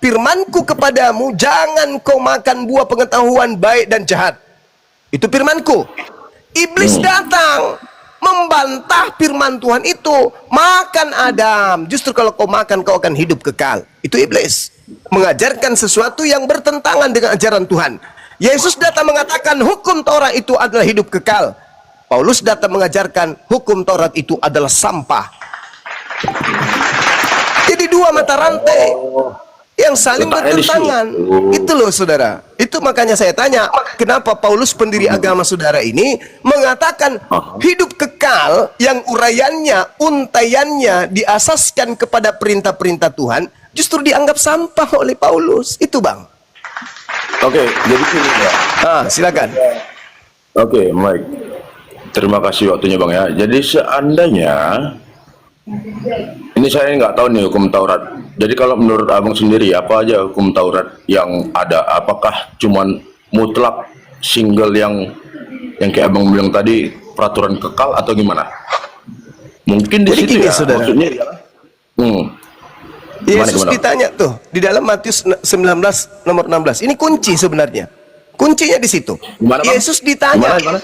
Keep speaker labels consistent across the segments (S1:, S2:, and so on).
S1: firmanku kepadamu, jangan kau makan buah pengetahuan baik dan jahat. Itu firmanku. Iblis datang membantah firman Tuhan itu. Makan Adam, justru kalau kau makan kau akan hidup kekal. Itu iblis mengajarkan sesuatu yang bertentangan dengan ajaran Tuhan. Yesus datang mengatakan hukum Taurat itu adalah hidup kekal. Paulus datang mengajarkan hukum Taurat itu adalah sampah. Jadi dua mata rantai yang saling bertentangan. Itu loh saudara. Itu makanya saya tanya, kenapa Paulus pendiri agama saudara ini mengatakan hidup kekal yang uraiannya, untaiannya diasaskan kepada perintah-perintah Tuhan justru dianggap sampah oleh Paulus. Itu bang.
S2: Oke, jadi ini ya.
S1: Silakan.
S2: Oke, Mike. Terima kasih waktunya bang ya. Jadi seandainya ini saya nggak tahu nih hukum Taurat. Jadi kalau menurut abang sendiri apa aja hukum Taurat yang ada? Apakah cuman mutlak single yang kayak abang bilang tadi peraturan kekal atau gimana? Mungkin di
S1: Jadi
S2: situ
S1: gini,
S2: ya.
S1: saudara.
S2: Maksudnya
S1: Yesus
S2: gimana?
S1: ditanya tuh di dalam Matius 19 nomor 16. Ini kunci sebenarnya. Kuncinya di situ.
S2: Gimana, bang?
S1: Yesus ditanya.
S2: Gimana?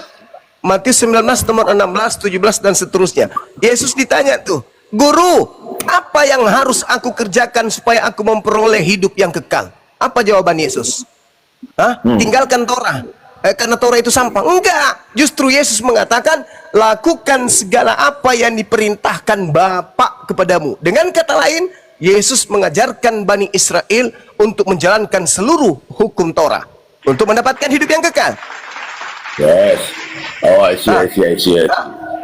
S1: Matius 19 nomor 16, 17 dan seterusnya. Yesus ditanya tuh, "Guru, apa yang harus aku kerjakan supaya aku memperoleh hidup yang kekal?" Apa jawaban Yesus? Tinggalkan Torah. Karena Torah itu sampah. Enggak. Justru Yesus mengatakan, lakukan segala apa yang diperintahkan Bapa kepadamu. Dengan kata lain, Yesus mengajarkan Bani Israel untuk menjalankan seluruh hukum Torah untuk mendapatkan hidup yang kekal.
S2: Yes. Oh, I see.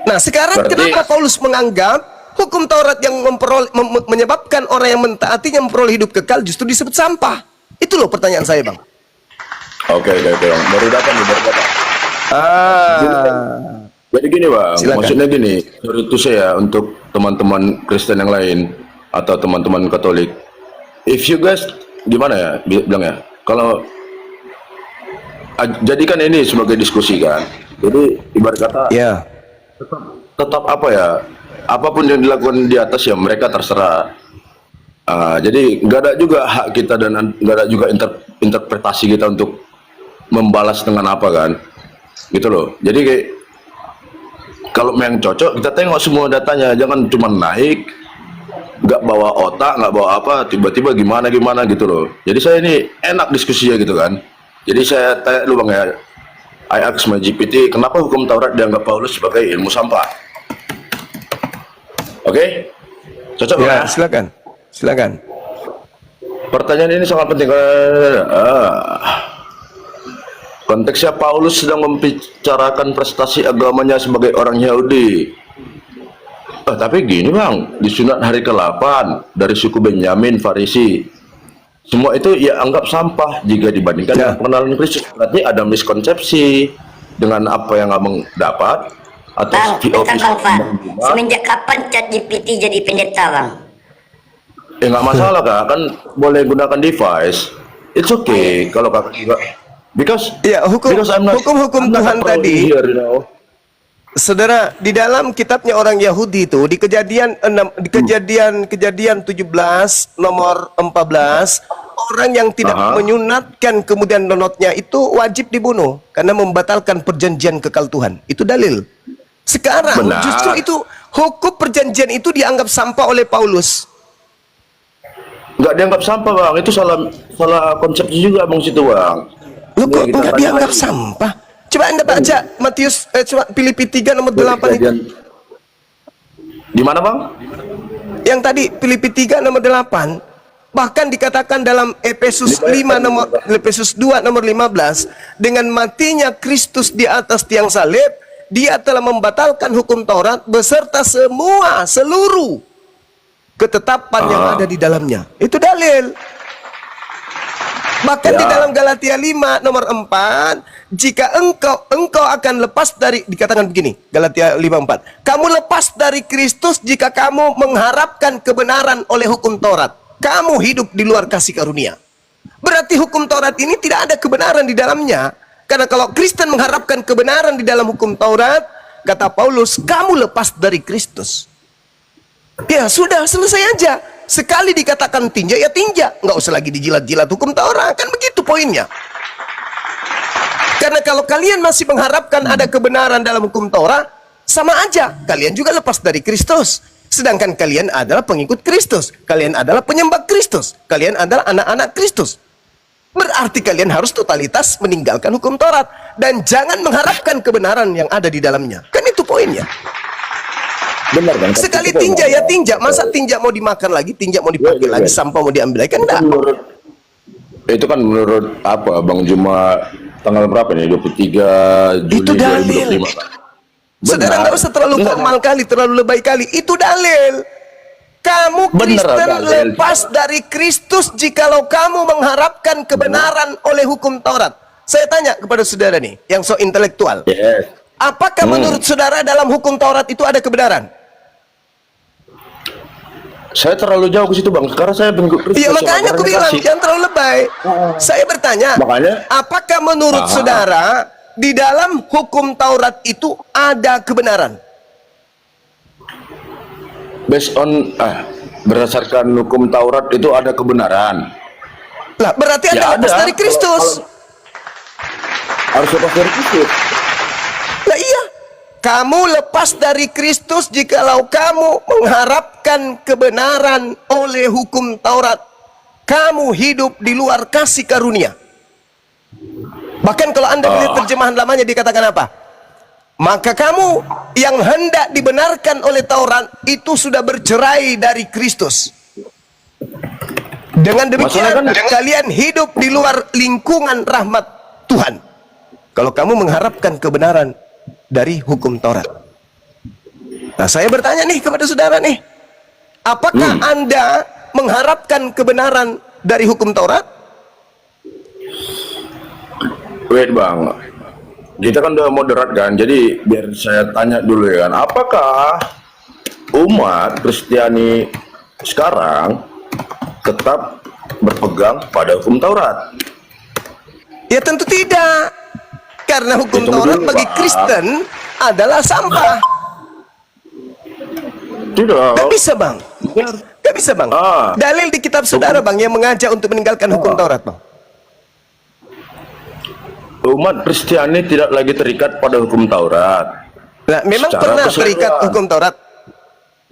S1: Nah, sekarang kenapa Paulus menganggap hukum Taurat yang menyebabkan orang yang mentaatinya memperoleh hidup kekal justru disebut sampah? Itu loh pertanyaan saya, Bang.
S2: Oke, bang. Baru datang. Jadi gini bang,
S1: Silakan.
S2: maksudnya gini, itu saya untuk teman-teman Kristen yang lain atau teman-teman Katolik. If you guys gimana ya bilang ya, kalau jadikan ini sebagai diskusi kan. Jadi ibarat kata tetap apa ya, apapun yang dilakukan di atas ya mereka terserah. Jadi nggak ada juga hak kita dan nggak ada juga interpretasi kita untuk membalas dengan apa kan, gitu loh. Jadi kayak kalau yang cocok kita tengok semua datanya, jangan cuma naik, nggak bawa otak, nggak bawa apa, tiba-tiba gimana gitu loh. Jadi saya ini enak diskusinya gitu kan. Jadi saya tanya dulu bang ya, I ask my GPT, kenapa hukum Taurat dianggap Paulus sebagai ilmu sampah? Oke? Cocok ya?
S1: Silakan.
S2: Pertanyaan ini sangat penting. Konteksnya Paulus sedang membicarakan prestasi agamanya sebagai orang Yahudi. Tapi gini bang, di sunat hari ke-8 dari suku Benyamin, Farisi, semua itu ya anggap sampah jika dibandingkan dengan pengenalan Kristus. Berarti ada miskonsepsi dengan apa yang abang dapat atau
S3: semenjak kapan ChatGPT jadi pendeta bang?
S2: Nggak masalah kak, kan boleh gunakan device. It's okay kalau kakak juga. Because
S1: hukum Tuhan tadi
S2: here, you know.
S1: Saudara, di dalam kitabnya orang Yahudi itu di kejadian 17 nomor 14, orang yang tidak menyunatkan kemudian nonotnya itu wajib dibunuh karena membatalkan perjanjian kekal Tuhan. Itu dalil. Sekarang justru itu hukum perjanjian itu dianggap sampah oleh Paulus.
S2: Nggak dianggap sampah bang, itu salah konsepsi juga bang situ bang.
S1: Lu kok nggak dianggap sampah? Coba Anda baca Matius, coba Filipi 3 nomor 8 itu.
S2: Di mana bang?
S1: Yang tadi Filipi 3 nomor 8. Bahkan dikatakan dalam Efesus 2 nomor 15, dengan matinya Kristus di atas tiang salib, dia telah membatalkan hukum Taurat beserta seluruh ketetapan yang ada di dalamnya. Itu dalil. Bahkan di dalam Galatia 5 nomor 4, jika engkau akan lepas dari, dikatakan begini, Galatia 5:4, kamu lepas dari Kristus jika kamu mengharapkan kebenaran oleh hukum Taurat. Kamu hidup di luar kasih karunia. Berarti hukum Taurat ini tidak ada kebenaran di dalamnya. Karena kalau Kristen mengharapkan kebenaran di dalam hukum Taurat, kata Paulus, kamu lepas dari Kristus. Ya sudah, selesai aja. Sekali dikatakan tinja, ya tinja. Nggak usah lagi dijilat-jilat hukum Taurat. Kan begitu poinnya. Karena kalau kalian masih mengharapkan ada kebenaran dalam hukum Taurat, sama aja. Kalian juga lepas dari Kristus. Sedangkan kalian adalah pengikut Kristus. Kalian adalah penyembah Kristus. Kalian adalah anak-anak Kristus. Berarti kalian harus totalitas meninggalkan hukum Taurat. Dan jangan mengharapkan kebenaran yang ada di dalamnya. Kan itu poinnya.
S2: Benar kan?
S1: Sekali tinja ya tinja. Masa tinja mau dimakan lagi, tinja mau dipakai lagi, sampah mau diambil lagi? Kan enggak.
S2: Itu kan menurut apa Bang Juma tanggal berapa nih? 23 Juli
S1: Itu dalil.
S2: 2025 kan?
S1: Saudara nggak usah terlalu formal kali, terlalu lebay kali. Itu dalil. Kamu Kristen lepas dari Kristus jikalau kamu mengharapkan kebenaran oleh hukum Taurat. Saya tanya kepada saudara nih, yang so intelektual.
S2: Yes.
S1: Apakah menurut saudara dalam hukum Taurat itu ada kebenaran?
S2: Saya terlalu jauh ke situ Bang. Sekarang saya pengikut Kristus.
S1: Iya makanya aku bilang jangan terlalu lebay. Saya bertanya,
S2: makanya,
S1: apakah menurut saudara di dalam hukum Taurat itu ada kebenaran?
S2: Based on berdasarkan hukum Taurat itu ada kebenaran.
S1: Lah berarti
S2: Ya,
S1: ada lepas dari Kristus.
S2: Harus lepas dari Kristus.
S1: Lah iya. Kamu lepas dari Kristus jikalau kamu mengharapkan kebenaran oleh hukum Taurat. Kamu hidup di luar kasih karunia. Bahkan kalau Anda melihat terjemahan lamanya dikatakan apa? Maka kamu yang hendak dibenarkan oleh Taurat itu sudah bercerai dari Kristus. Dengan demikian kalian hidup di luar lingkungan rahmat Tuhan. Kalau kamu mengharapkan kebenaran dari hukum Taurat. Nah, saya bertanya nih kepada saudara nih, apakah Anda mengharapkan kebenaran dari hukum Taurat?
S2: Wait Bang, kita kan udah moderat kan, jadi biar saya tanya dulu ya kan, apakah umat Kristiani sekarang tetap berpegang pada hukum Taurat?
S1: Ya tentu tidak. Karena hukum Taurat bagi Kristen adalah sampah.
S2: Tidak.
S1: Gak bisa Bang. Gak bisa Bang. Dalil di kitab saudara Bang yang mengajak untuk meninggalkan hukum Taurat Bang.
S2: Umat Kristiani tidak lagi terikat pada hukum Taurat.
S1: Nah, memang
S2: Secara
S1: pernah
S2: keseluruhan.
S1: terikat hukum Taurat?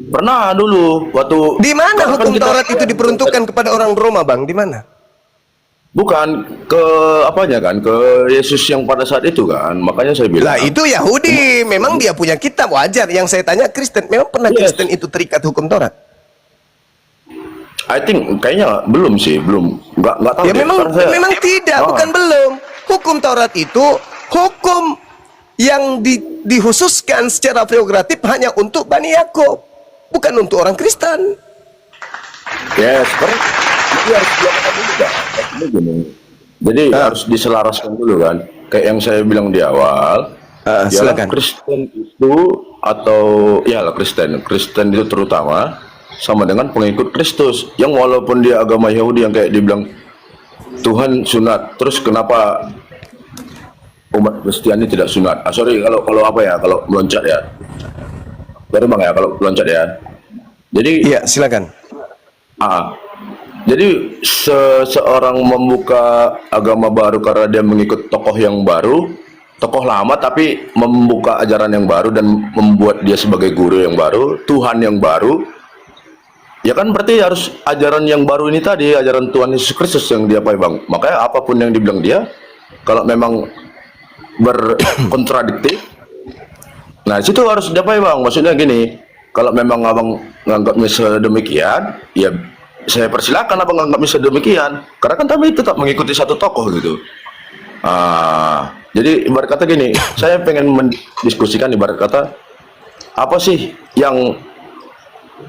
S2: Pernah dulu waktu.
S1: Di mana
S2: kan
S1: hukum
S2: kita-
S1: Taurat itu diperuntukkan kepada orang Roma Bang? Di mana?
S2: Bukan ke apanya kan, ke Yesus yang pada saat itu kan, makanya saya bilang.
S1: Lah itu Yahudi, memang dia punya kitab, wajar. Yang saya tanya Kristen, memang pernah Kristen itu terikat hukum Taurat?
S2: I think kayaknya belum sih, belum. Nggak tahu.
S1: Ya
S2: deh,
S1: memang
S2: sekarang saya-
S1: memang tidak, bukan belum. Hukum Taurat itu hukum yang dihususkan secara prerogatif hanya untuk Bani Yakub, bukan untuk orang Kristen.
S2: Ya, sekarang itu harus dilakukan dulu kan. Ini gini. Jadi harus diselaraskan dulu kan. Kayak yang saya bilang di awal.
S1: Silakan.
S2: Kristen itu atau ya lah Kristen itu terutama sama dengan pengikut Kristus yang walaupun dia agama Yahudi yang kayak dibilang Tuhan sunat, terus kenapa umat Kristiani tidak sunat? Sorry kalau apa ya, kalau meloncat ya. Baru Bang ya kalau meloncat ya. Jadi
S1: Iya, silakan.
S2: Jadi seseorang membuka agama baru karena dia mengikut tokoh yang baru, tokoh lama tapi membuka ajaran yang baru dan membuat dia sebagai guru yang baru, Tuhan yang baru. Ya kan berarti harus ajaran yang baru ini tadi, ajaran Tuhan Yesus Kristus yang dia pakai Bang. Makanya apapun yang dibilang dia, kalau memang berkontradiktif, nah situ harus diapain Bang. Maksudnya gini, kalau memang abang nganggapnya sedemikian, ya saya persilakan abang nganggapnya sedemikian. Karena kan kami tetap mengikuti satu tokoh gitu. Jadi ibarat kata gini, saya pengen mendiskusikan ibarat kata apa sih yang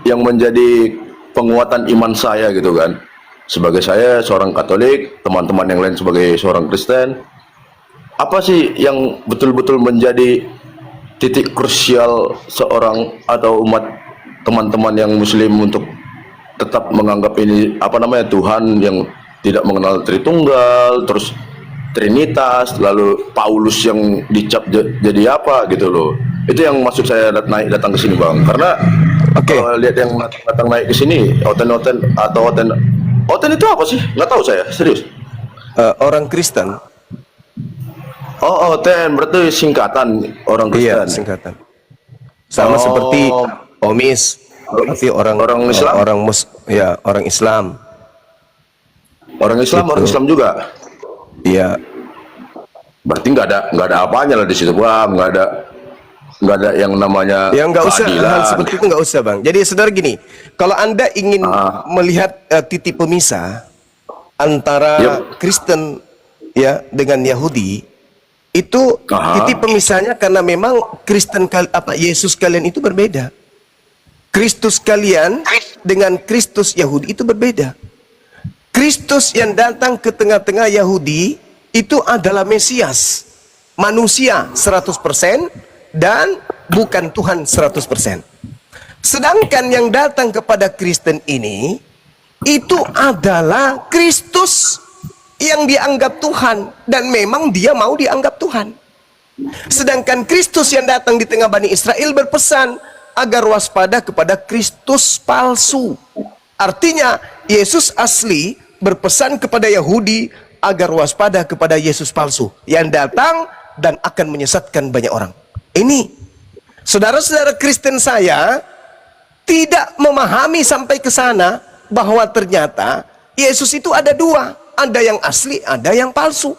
S2: menjadi penguatan iman saya gitu kan. Sebagai saya seorang Katolik, teman-teman yang lain sebagai seorang Kristen, apa sih yang betul-betul menjadi titik krusial seorang atau umat teman-teman yang Muslim untuk tetap menganggap ini apa namanya Tuhan yang tidak mengenal Tritunggal, terus Trinitas, lalu Paulus yang dicap jadi apa gitu loh. Itu yang maksud saya naik datang ke sini Bang, karena
S1: Oke.
S2: Kalau lihat yang datang naik ke sini, oten-oten atau oten itu apa sih? Nggak tahu saya, serius.
S1: Orang Kristen.
S2: Oh, oten berarti singkatan orang
S1: Iya,
S2: Kristen.
S1: singkatan. Sama seperti Omis, tapi orang
S2: Islam?
S1: orang Islam.
S2: Orang Islam,
S1: Gitu.
S2: orang Islam juga.
S1: Iya.
S2: Berarti nggak ada apanya lah di situ, Bang. Nggak ada yang namanya
S1: Ya nggak usah,
S2: keadilan.
S1: hal seperti itu nggak usah, Bang. Jadi saudara gini, kalau Anda ingin melihat titik pemisah antara Kristen ya dengan Yahudi, itu titik pemisahnya karena memang Yesus kalian itu berbeda. Kristus kalian dengan Kristus Yahudi itu berbeda. Kristus yang datang ke tengah-tengah Yahudi itu adalah Mesias, manusia 100% dan bukan Tuhan 100%. Sedangkan yang datang kepada Kristen ini itu adalah Kristus yang dianggap Tuhan dan memang dia mau dianggap Tuhan. Sedangkan Kristus yang datang di tengah Bani Israel berpesan agar waspada kepada Kristus palsu. Artinya Yesus asli berpesan kepada Yahudi agar waspada kepada Yesus palsu yang datang dan akan menyesatkan banyak orang. Ini saudara-saudara Kristen saya tidak memahami sampai ke sana bahwa ternyata Yesus itu ada dua, ada yang asli, ada yang palsu.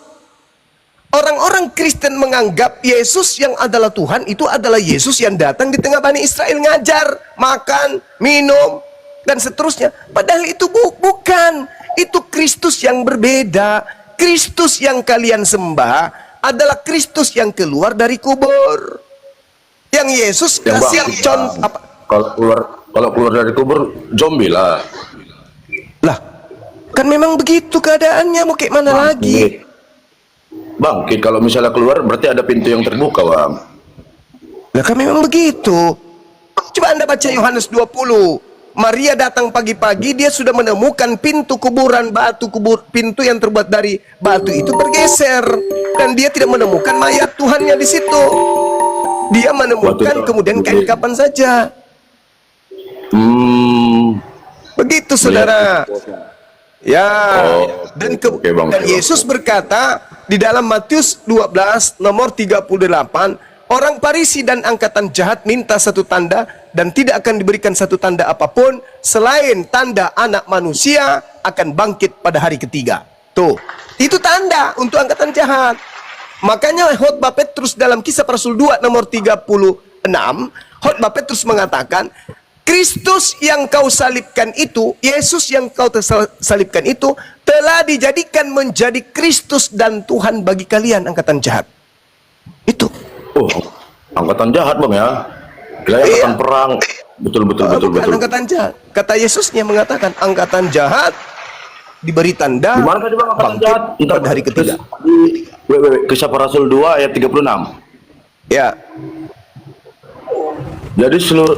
S1: Orang-orang Kristen menganggap Yesus yang adalah Tuhan itu adalah Yesus yang datang di tengah Bani Israel ngajar, makan, minum, dan seterusnya. Padahal itu bukan. Itu Kristus yang berbeda. Kristus yang kalian sembah adalah Kristus yang keluar dari kubur. Yang Yesus kasih contoh apa?
S2: Kalau keluar dari kubur zombie lah.
S1: Lah, kan memang begitu keadaannya, mau kayak mana lagi?
S2: Bangkit kalau misalnya keluar berarti ada pintu yang terbuka, Bang.
S1: Lah kan memang begitu. Coba Anda baca Yohanes 20. Maria datang pagi-pagi, dia sudah menemukan pintu kuburan, pintu yang terbuat dari batu itu bergeser dan dia tidak menemukan mayat Tuhannya di situ. Dia menemukan kemudian kain kapan saja. Begitu saudara. Ya, dan Yesus berkata di dalam Matius 12 nomor 38, orang Farisi dan angkatan jahat minta satu tanda dan tidak akan diberikan satu tanda apapun selain tanda Anak Manusia akan bangkit pada hari ketiga. Tuh, itu tanda untuk angkatan jahat. Makanya khotbah Petrus dalam Kisah Para Rasul 2 nomor 36, khotbah Petrus mengatakan, Kristus yang kau salibkan itu, Yesus yang kau salibkan itu telah dijadikan menjadi Kristus dan Tuhan bagi kalian angkatan jahat. Itu.
S2: Oh, angkatan jahat, Bang ya. Kira angkatan perang. Betul.
S1: Angkatan jahat. Kata Yesusnya mengatakan angkatan jahat diberi tanda.
S2: Di mana tadi, Bang, angkatan jahat?
S1: Pada hari ketiga.
S2: Kisah Para Rasul 2 ayat 36.
S1: Ya.
S2: Jadi seluruh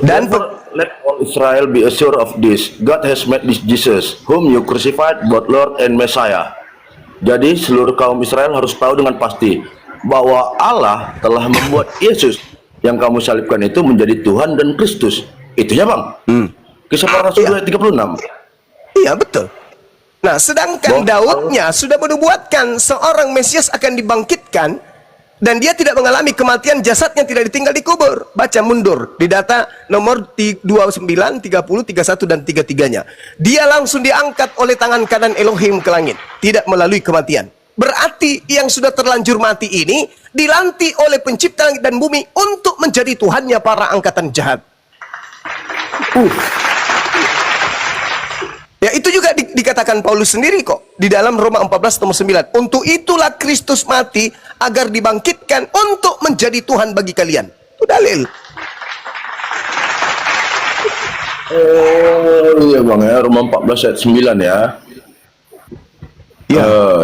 S2: let all Israel be assured of this. God has made this Jesus, whom you crucified, both Lord and Messiah. Jadi seluruh kaum Israel harus tahu dengan pasti bahwa Allah telah membuat Yesus yang kamu salibkan itu menjadi Tuhan dan Kristus. Itu ya, Bang. Kisah Para Rasul 2 ayat 36.
S1: Iya, betul. Nah, sedangkan Daudnya sudah menubuatkan seorang Mesias akan dibangkitkan dan dia tidak mengalami kematian, jasadnya tidak ditinggal di kubur. Baca mundur di data nomor 29, 30, 31 dan 33-nya. Dia langsung diangkat oleh tangan kanan Elohim ke langit, tidak melalui kematian. Berarti yang sudah terlanjur mati ini dilantik oleh pencipta langit dan bumi untuk menjadi Tuhannya para angkatan jahat. Ya, itu juga dikatakan Paulus sendiri kok di dalam Roma 14 nomor 9. Untuk itulah Kristus mati agar dibangkitkan untuk menjadi Tuhan bagi kalian. Itu dalil.
S2: Oh iya, Bang ya, Roma 14 ayat 9 ya.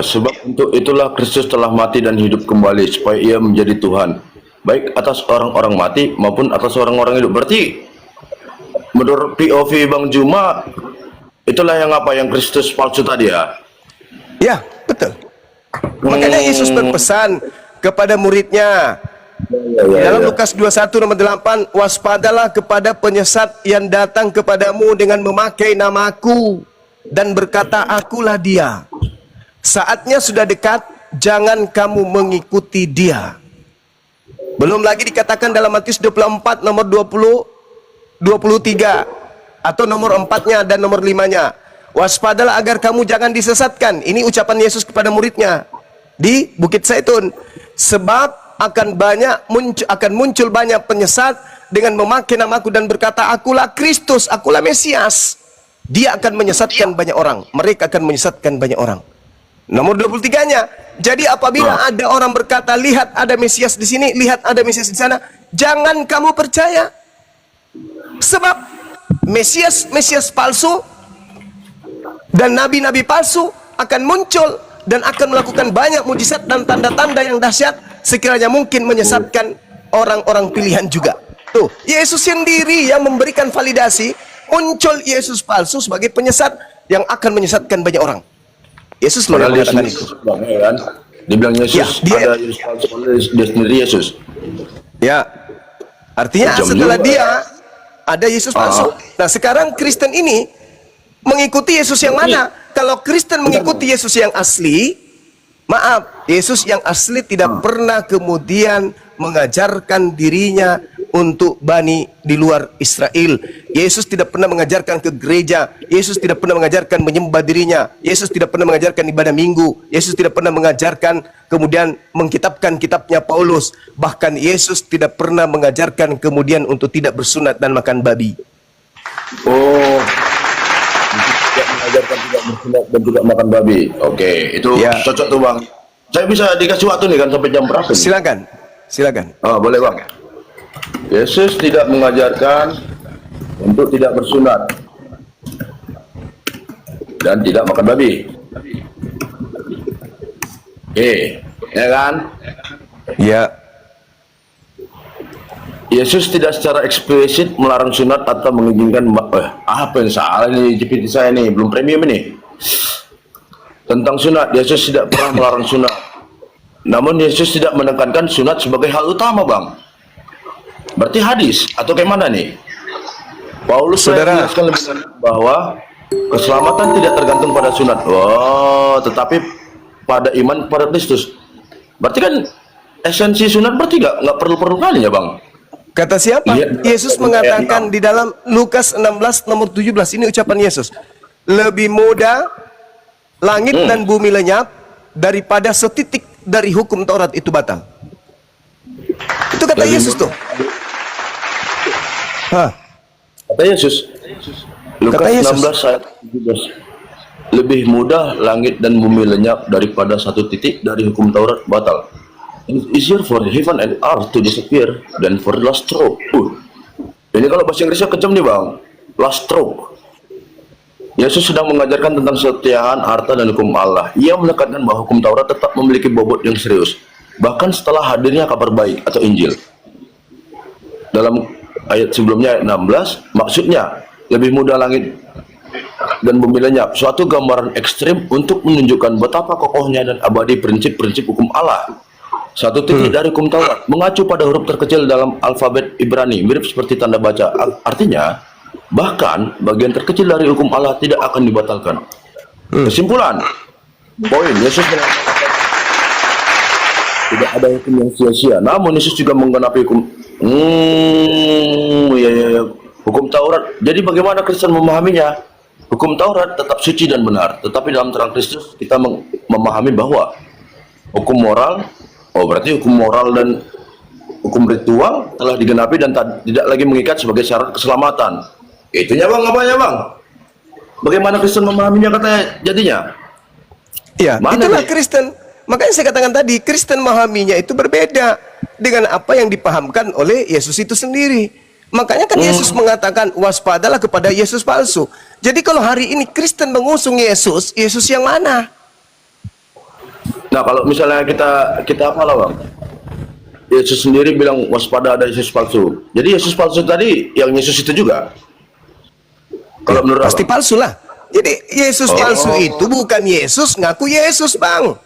S2: Sebab untuk itulah Kristus telah mati dan hidup kembali supaya ia menjadi Tuhan, baik atas orang-orang mati maupun atas orang-orang hidup. Berarti menurut POV Bang Juma, itulah yang apa yang Kristus palsu tadi ya? Ya,
S1: betul. Makanya Yesus berpesan kepada muridnya, Dalam Lukas 21 nomor 8, waspadalah kepada penyesat yang datang kepadamu dengan memakai namaku dan berkata, akulah dia. Saatnya sudah dekat, jangan kamu mengikuti dia. Belum lagi dikatakan dalam Matius 24 nomor 20, 23 atau nomor 4-nya dan nomor 5-nya. Waspadalah agar kamu jangan disesatkan. Ini ucapan Yesus kepada muridnya di Bukit Zaitun. Sebab akan muncul banyak penyesat dengan memakai namaku dan berkata, akulah Kristus, akulah Mesias. Dia akan menyesatkan banyak orang. Mereka akan menyesatkan banyak orang. Nomor 23-nya, jadi apabila ada orang berkata, lihat ada Mesias di sini, lihat ada Mesias di sana, jangan kamu percaya. Sebab Mesias palsu dan nabi-nabi palsu akan muncul dan akan melakukan banyak mujizat dan tanda-tanda yang dahsyat, sekiranya mungkin menyesatkan orang-orang pilihan juga. Tuh, Yesus sendiri yang memberikan validasi, muncul Yesus palsu sebagai penyesat yang akan menyesatkan banyak orang. Yesus loh yang mengatakan itu.
S2: Kan? Dibilang Yesus, ada Yesus palsu, dia sendiri Yesus. Ya,
S1: artinya setelah dia ada Yesus palsu. Nah, sekarang Kristen ini mengikuti Yesus yang mana? Kalau Kristen mengikuti Yesus yang asli, maaf, Yesus yang asli tidak pernah kemudian mengajarkan dirinya untuk Bani di luar Israel. Yesus tidak pernah mengajarkan ke gereja. Yesus tidak pernah mengajarkan menyembah dirinya. Yesus tidak pernah mengajarkan ibadah minggu. Yesus tidak pernah mengajarkan kemudian mengkitabkan kitabnya Paulus. Bahkan Yesus tidak pernah mengajarkan kemudian untuk tidak bersunat dan makan babi.
S2: Oh, tidak mengajarkan tidak bersunat dan tidak makan babi. Oke, itu cocok tuh Bang. Saya bisa dikasih waktu nih kan sampai jam berapa?
S1: Silakan, silakan.
S2: Oh, boleh Bang. Yesus tidak mengajarkan untuk tidak bersunat dan tidak makan babi. Oke, ya kan?
S1: Ya.
S2: Yesus tidak secara eksplisit melarang sunat atau mengizinkan apa yang salah nih GPT saya nih, belum premium ini. Tentang sunat, Yesus tidak pernah melarang sunat. Namun Yesus tidak menekankan sunat sebagai hal utama, Bang. Berarti hadis atau kayak mana nih? Paulus menjelaskan lebih lanjut bahwa keselamatan tidak tergantung pada sunat. Oh, tetapi pada iman pada Kristus. Berarti kan esensi sunat berarti nggak perlu kali ya, Bang?
S1: Kata siapa? Yesus mengatakan di dalam Lukas 16 nomor 17, ini ucapan Yesus. Lebih mudah langit dan bumi lenyap daripada setitik dari hukum Taurat itu batal. Itu kata Yesus tuh.
S2: Kata Yesus. Lukas 16 ayat 17. Lebih mudah langit dan bumi lenyap daripada satu titik dari hukum Taurat batal. It's easier for heaven and earth to disappear than for the last stroke. Ini kalau bahasa Inggrisnya kejam nih Bang. Last stroke. Yesus sedang mengajarkan tentang kesetiaan, harta, dan hukum Allah. Ia menekankan bahwa hukum Taurat tetap memiliki bobot yang serius, bahkan setelah hadirnya kabar baik atau Injil. Dalam ayat sebelumnya, ayat 16, maksudnya lebih mudah langit dan bumi lenyap, suatu gambaran ekstrim untuk menunjukkan betapa kokohnya dan abadi prinsip-prinsip hukum Allah. Satu titik dari hukum Taurat mengacu pada huruf terkecil dalam alfabet Ibrani, mirip seperti tanda baca. Artinya, bahkan bagian terkecil dari hukum Allah tidak akan dibatalkan. Kesimpulan, poin Yesus mengatakan tidak ada hukum yang sia-sia. Namun Yesus juga menggenapi hukum. Hukum Taurat. Jadi bagaimana Kristen memahaminya? Hukum Taurat tetap suci dan benar, tetapi dalam terang Kristus kita memahami bahwa hukum moral, berarti hukum moral dan hukum ritual telah digenapi dan tidak lagi mengikat sebagai syarat keselamatan. Itunya Bang, apanya Bang? Bagaimana Kristen memahaminya katanya jadinya?
S1: Ya, itulah Kristen. Makanya saya katakan tadi, Kristen memahaminya itu berbeda dengan apa yang dipahamkan oleh Yesus itu sendiri. Makanya kan Yesus mengatakan waspadalah kepada Yesus palsu. Jadi kalau hari ini Kristen mengusung Yesus, Yesus yang mana?
S2: Nah, kalau misalnya kita apa lah Bang? Yesus sendiri bilang waspada ada Yesus palsu. Jadi Yesus palsu tadi yang Yesus itu juga? Kalau menurut
S1: pasti palsu lah. Jadi Yesus palsu itu bukan Yesus ngaku Yesus Bang.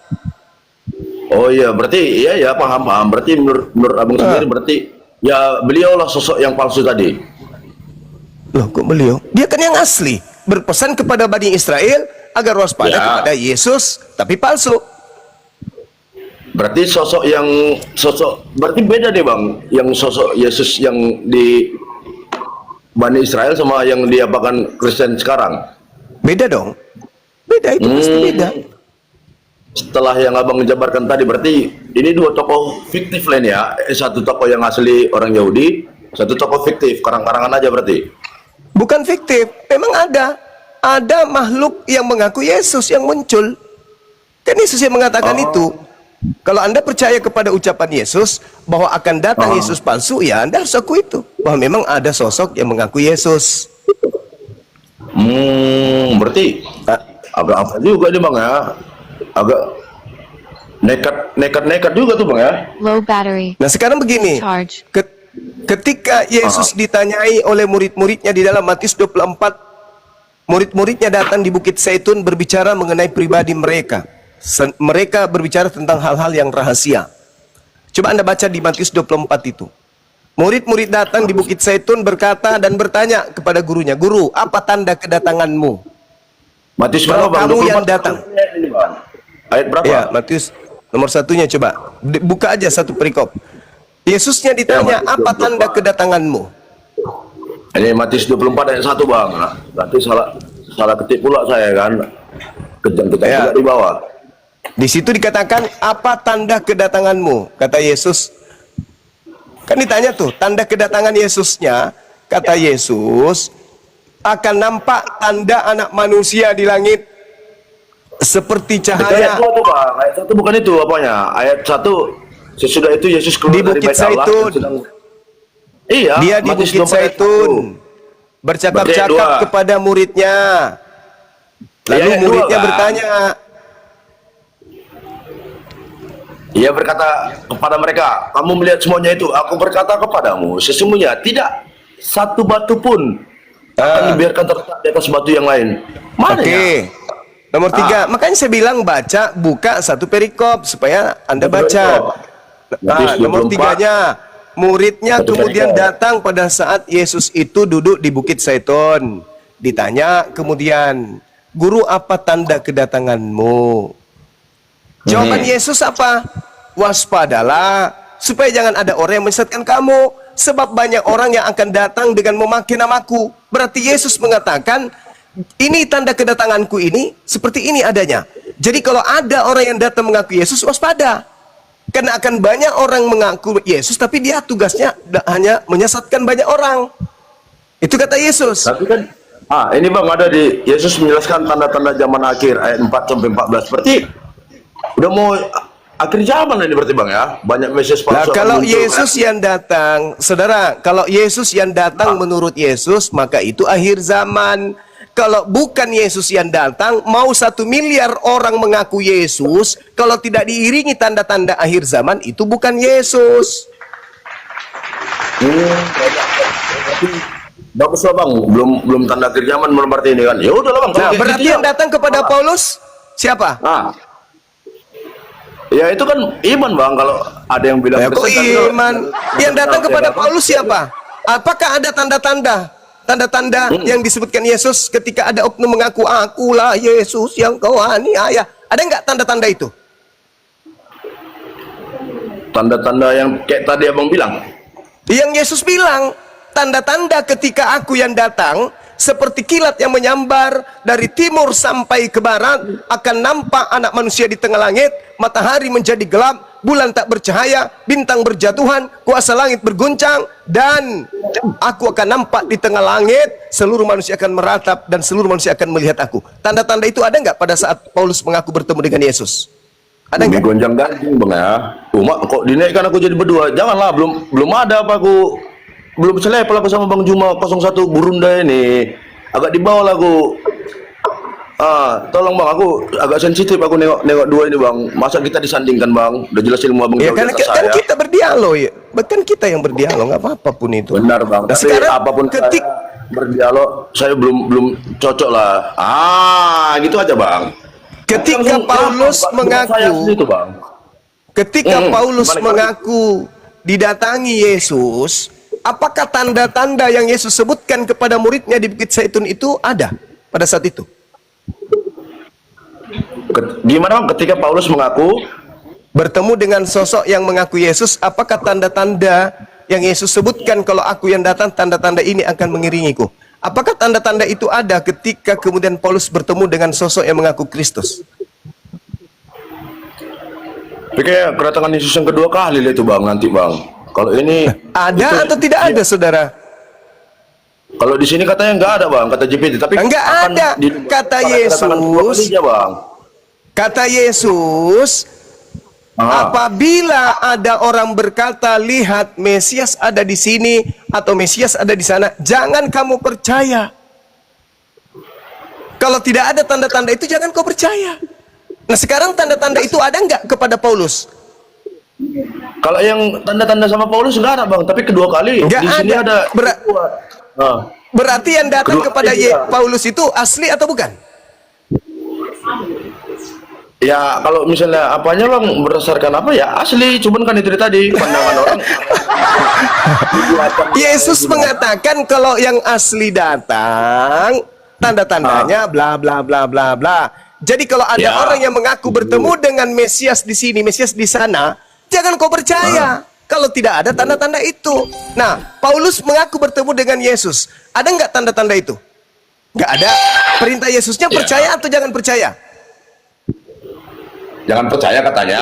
S2: Oh iya, berarti ya paham paham. Berarti menurut abang sendiri berarti ya beliaulah sosok yang palsu tadi.
S1: Loh, kok beliau? Dia kan yang asli, berpesan kepada Bani Israel agar waspada kepada Yesus, tapi palsu.
S2: Berarti berarti beda deh bang, yang sosok Yesus yang di Bani Israel sama yang diapakan Kristen sekarang.
S1: Beda dong, beda itu pasti beda.
S2: Setelah yang abang jabarkan tadi, berarti ini dua tokoh fiktif lain ya. Satu tokoh yang asli orang Yahudi, satu tokoh fiktif, karang-karangan aja berarti.
S1: Bukan fiktif, memang ada makhluk yang mengaku Yesus yang muncul. Kan Yesus yang mengatakan itu. Kalau Anda percaya kepada ucapan Yesus bahwa akan datang Yesus palsu, ya Anda harus akui itu, bahwa memang ada sosok yang mengaku Yesus.
S2: Berarti agak apa juga nih bang ya, agak nekat juga tuh bang ya.
S4: Low battery.
S1: Nah sekarang begini,
S4: Charge.
S1: ketika Yesus ditanyai oleh murid-muridnya di dalam Matius 24, murid-muridnya datang di Bukit Zaitun berbicara mengenai pribadi mereka. Mereka berbicara tentang hal-hal yang rahasia. Coba Anda baca di Matius 24 itu. Murid-murid datang di Bukit Zaitun berkata dan bertanya kepada gurunya, "Guru, apa tanda kedatanganmu?"
S2: Matius
S1: Kalau
S2: berapa bang?
S1: kamu
S2: 24
S1: yang datang.
S2: ini, bang. Ayat berapa?
S1: Ya, Matius nomor satunya coba. Buka aja satu perikop. Yesusnya ditanya,
S2: Ya,
S1: "Apa tanda kedatanganmu?"
S2: Ini Matius 24 ayat 1 bang. Berarti salah ketik pula saya kan. Kejang-kejang juga di bawah.
S1: Di situ dikatakan, "Apa tanda kedatanganmu?" Kata Yesus. Kan ditanya tuh, tanda kedatangan Yesusnya, kata Yesus, akan nampak tanda anak manusia di langit seperti cahaya.
S2: Ayat 2 tuh bang, ayat 1 bukan itu apanya. Ayat 1, sesudah itu Yesus keluar
S1: Di
S2: dari
S1: Bukit
S2: bait Allah.
S1: Zaitun.
S2: Iya,
S1: Dia di
S2: Matius
S1: Bukit
S2: 24 ayat 1.
S1: Zaitun bercakap-cakap
S2: Berarti
S1: kepada muridnya. Lalu
S2: Iya, ayat
S1: muridnya
S2: 2, kan?
S1: bertanya,
S2: Ia berkata kepada mereka, kamu melihat semuanya itu, aku berkata kepadamu, sesungguhnya tidak satu batu pun akan dibiarkan terletak di atas batu yang lain. Mana
S1: Oke. Nomor 3, makanya saya bilang buka satu perikop supaya Anda baca. Nomor 3-nya, muridnya kemudian datang pada saat Yesus itu duduk di Bukit Zaitun. Ditanya kemudian, "Guru, apa tanda kedatanganmu?" Jawaban Yesus apa? "Waspadalah, supaya jangan ada orang yang menyesatkan kamu, sebab banyak orang yang akan datang dengan memakai namaku." Berarti Yesus mengatakan, ini tanda kedatanganku ini, seperti ini adanya. Jadi kalau ada orang yang datang mengaku Yesus, waspada. Karena akan banyak orang mengaku Yesus, tapi dia tugasnya hanya menyesatkan banyak orang. Itu kata Yesus.
S2: Tapi kan, ini bang ada di Yesus menjelaskan tanda-tanda zaman akhir ayat 4 sampai 14. Berarti udah mau akhir zaman ini berarti bang ya, banyak Mesias palsu.
S1: Nah, kalau Yesus yang datang, saudara, kalau Yesus yang datang menurut Yesus, maka itu akhir zaman. Kalau bukan Yesus yang datang, mau 1 miliar orang mengaku Yesus, kalau tidak diiringi tanda-tanda akhir zaman, itu bukan Yesus.
S2: Bagus lah bang, belum tanda akhir zaman berarti ini kan. Ya udahlah bang.
S1: Nah, berarti yang datang kepada Paulus siapa?
S2: Ya itu kan iman bang, kalau ada yang bilang
S1: kok iman? Yang datang kepada Paulus siapa? Apakah ada tanda-tanda yang disebutkan Yesus ketika ada oknum mengaku, "Akulah Yesus yang kau aniaya"? Ada nggak tanda-tanda itu?
S2: Tanda-tanda yang kayak tadi abang bilang.
S1: Yang Yesus bilang, tanda-tanda ketika aku yang datang seperti kilat yang menyambar dari timur sampai ke barat, akan nampak anak manusia di tengah langit, matahari menjadi gelap, bulan tak bercahaya, bintang berjatuhan, kuasa langit berguncang, dan aku akan nampak di tengah langit, seluruh manusia akan meratap dan seluruh manusia akan melihat aku. Tanda-tanda itu ada nggak pada saat Paulus mengaku bertemu dengan Yesus? Ada nggak?
S2: Gonjang ganjing bang ya. Kok dinaikkan aku jadi berdua? Janganlah, belum ada apa aku. Belum selepel aku sama Bang Juma 01 Burunda ini. Agak di bawah lah aku. Tolong bang, aku agak sensitif aku nengok dua ini bang. Masa kita disandingkan bang? Udah jelas ilmu abang
S1: Ya kan kita berdialog ya. Bahkan kita yang berdialog, nggak apa-apa pun itu.
S2: Benar bang.
S1: Nah,
S2: Tapi
S1: sekarang
S2: apapun saya berdialog, saya belum cocok lah. Gitu aja bang.
S1: Ketika Paulus mengaku,
S2: itu bang.
S1: Ketika Paulus
S2: gimana?
S1: mengaku didatangi Yesus, apakah tanda-tanda yang Yesus sebutkan kepada muridnya di Bukit Zaitun itu ada pada saat itu?
S2: Gimana Bang? Ketika Paulus mengaku
S1: Bertemu dengan sosok yang mengaku Yesus, apakah tanda-tanda yang Yesus sebutkan kalau aku yang datang, tanda-tanda ini akan mengiringiku? Apakah tanda-tanda itu ada ketika kemudian Paulus bertemu dengan sosok yang mengaku Kristus?
S2: Tapi kayak kedatangan Yesus yang kedua kali itu Bang, nanti Bang. Kalau ini
S1: Ada
S2: itu,
S1: atau tidak ada, saudara?
S2: kalau di sini katanya nggak ada Bang, kata GPT. Tapi
S1: Enggak
S2: akan
S1: ada. Kata
S2: pada kedatangan kedua
S1: Yesus,
S2: kalinya, Bang.
S1: kata Yesus, apabila ada orang berkata, lihat Mesias ada di sini atau Mesias ada di sana, jangan kamu percaya. Kalau tidak ada tanda-tanda itu, jangan kau percaya. Nah, sekarang tanda-tanda itu ada nggak kepada Paulus?
S2: Kalau yang tanda-tanda sama Paulus nggak ada Bang, tapi kedua kali
S1: Nggak
S2: di sini
S1: ada.
S2: ada.
S1: Berarti yang datang
S2: Kedua
S1: kepada
S2: kali dia.
S1: Paulus itu asli atau bukan?
S2: Ya kalau misalnya apanya Bang, berdasarkan apa ya asli, cuman kan itu tadi pandangan orang.
S1: Yesus mengatakan kalau yang asli datang, tanda-tandanya bla bla bla bla bla. Jadi kalau ada
S2: Ya.
S1: orang yang mengaku bertemu dengan Mesias di sini, Mesias di sana, jangan kau percaya. Kalau tidak ada tanda-tanda itu. Nah, Paulus mengaku bertemu dengan Yesus. Ada nggak tanda-tanda itu? Nggak ada. Perintah Yesusnya percaya atau jangan percaya?
S2: Jangan percaya katanya.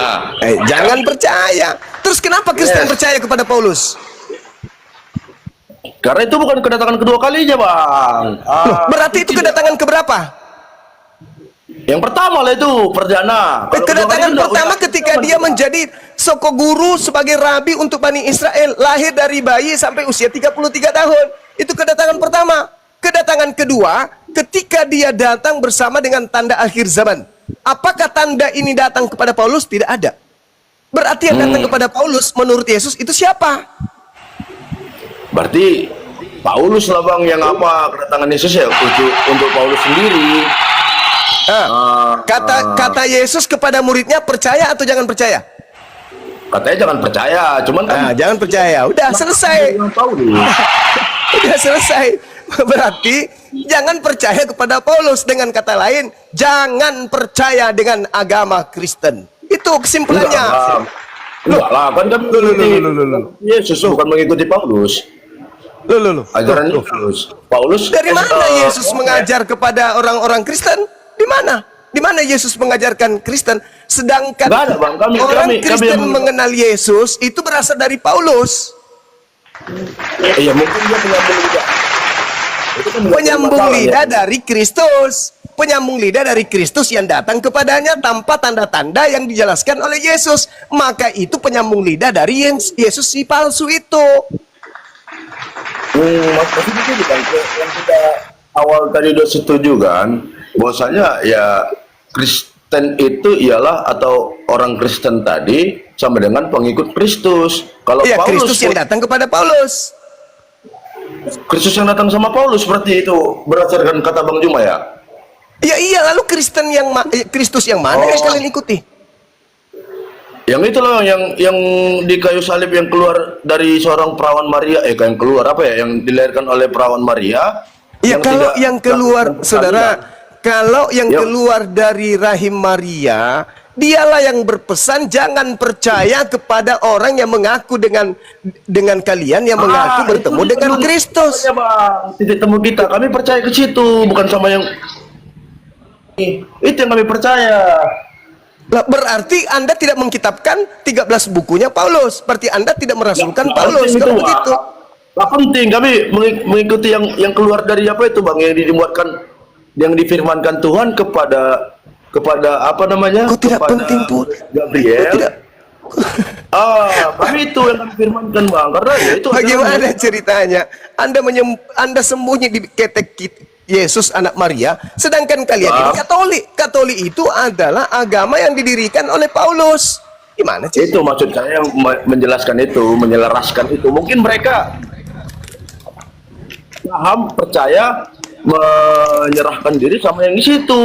S1: Jangan percaya. Terus kenapa Kristen percaya kepada Paulus?
S2: Karena itu bukan kedatangan kedua kalinya Bang.
S1: Loh, berarti itu kedatangan keberapa?
S2: Yang pertama lah itu perdana. Kalau kedua
S1: Kedatangan
S2: kali itu
S1: pertama
S2: udah-
S1: ketika dia menjadi soko guru sebagai rabi untuk Bani Israel, lahir dari bayi sampai usia 33 tahun. Itu kedatangan pertama. Kedatangan kedua, ketika dia datang bersama dengan tanda akhir zaman. Apakah tanda ini datang kepada Paulus? Tidak ada. Berarti yang datang kepada Paulus menurut Yesus itu siapa?
S2: Berarti Paulus lah Bang yang apa kedatangan Yesus ya untuk Paulus sendiri.
S1: Kata Yesus kepada muridnya, percaya atau jangan percaya?
S2: Katanya jangan percaya, cuman kan
S1: Jangan percaya. Udah selesai. Udah selesai. Berarti jangan percaya kepada Paulus. Dengan kata lain, jangan percaya dengan agama Kristen. Itu kesimpulannya.
S2: Enggak lah, kan kan Yesus bukan mengikuti Paulus. Ajaran Yesus. Paulus
S1: Dari mana Yesus mengajar kepada orang-orang Kristen? Di mana? Di mana Yesus mengajarkan Kristen? Sedangkan
S2: Nggak ada, Bang.
S1: orang
S2: Kami
S1: Kristen
S2: yang-
S1: mengenal Yesus itu berasal dari Paulus.
S2: Iya, mungkin dia penyambung lidah. Itu kan nggak
S1: Penyambung
S2: masalah,
S1: lidah
S2: ya.
S1: dari Kristus. Penyambung lidah dari Kristus yang datang kepadanya tanpa tanda-tanda yang dijelaskan oleh Yesus. Maka itu penyambung lidah dari Yesus si palsu itu.
S2: Maksudnya itu kan yang kita awal tadi udah setuju kan, bahwasanya ya Kristen itu ialah atau orang Kristen tadi sama dengan pengikut Kristus. Kalau
S1: Ya,
S2: Paulus
S1: Kristus yang datang kepada Paulus.
S2: Kristus yang datang sama Paulus seperti itu berdasarkan kata Bang Juma ya.
S1: Ya iya, lalu Kristen yang Kristus yang mana yang kalian ikuti?
S2: Yang itu loh yang di kayu salib yang keluar dari seorang perawan Maria, yang keluar apa ya, yang dilahirkan oleh perawan Maria.
S1: Ya kalau
S2: tidak-
S1: yang keluar,
S2: tidak-
S1: saudara, kalau yang
S2: Yuk.
S1: keluar dari rahim Maria, dialah yang berpesan jangan percaya kepada orang yang mengaku dengan kalian yang mengaku bertemu
S2: itu
S1: dengan
S2: betul.
S1: Kristus.
S2: Ya Bang, titik temu kita. Kami percaya ke situ, bukan sama yang itu yang kami percaya.
S1: Lah, berarti Anda tidak mengkitabkan 13 bukunya Paulus. Berarti Anda tidak merasulkan Paulus. Kalau begitu.
S2: Gak penting, kami mengikuti yang keluar dari apa itu Bang, yang dimuatkan, yang difirmankan Tuhan kepada apa namanya?
S1: Kok tidak
S2: kepada
S1: penting, Put?
S2: Gabriel.
S1: Kok tidak?
S2: Kami itu yang kami firmankan Bang, karena ya itu
S1: Bagaimana ceritanya? Anda sembunyi di ketek Yesus anak Maria, sedangkan kalian ini Katolik. Katolik itu adalah agama yang didirikan oleh Paulus. Gimana sih?
S2: itu maksud saya yang menjelaskan itu, menyelaraskan itu. Mungkin mereka paham, percaya, menyerahkan diri sama yang di situ.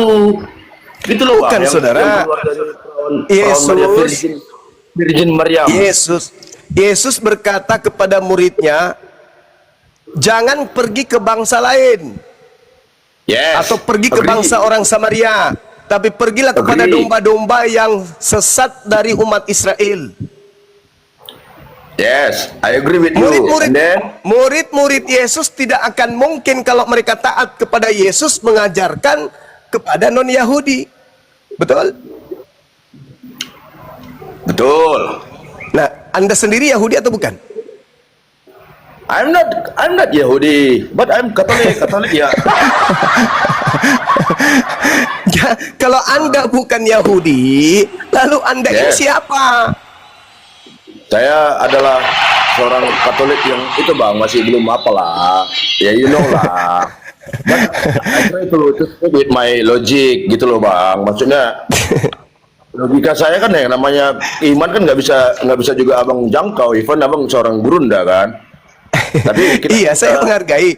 S2: Gitu loh
S1: Bukan,
S2: Bang,
S1: saudara.
S2: yang keluar dari perawan Maria
S1: Yesus
S2: Virgin. Virgin Maryam.
S1: Yesus berkata kepada muridnya, jangan pergi ke bangsa lain. Atau pergi ke bangsa orang Samaria, tapi pergilah kepada domba-domba yang sesat dari umat Israel.
S2: Yes, I agree with you.
S1: Murid-murid Yesus tidak akan mungkin kalau mereka taat kepada Yesus mengajarkan kepada non-Yahudi. Betul?
S2: Betul.
S1: Nah, Anda sendiri Yahudi atau bukan?
S2: I'm not Yahudi, but I'm Katolik ya.
S1: Ya, kalau Anda bukan Yahudi, lalu Anda ini siapa?
S2: Saya adalah seorang Katolik yang itu bang, masih belum apalah, ya you know lah. But I try to with my logic gitu loh bang, maksudnya logika saya kan yang namanya iman kan nggak bisa juga abang jangkau, even abang seorang gurunda kan. Tapi
S1: iya, saya menghargai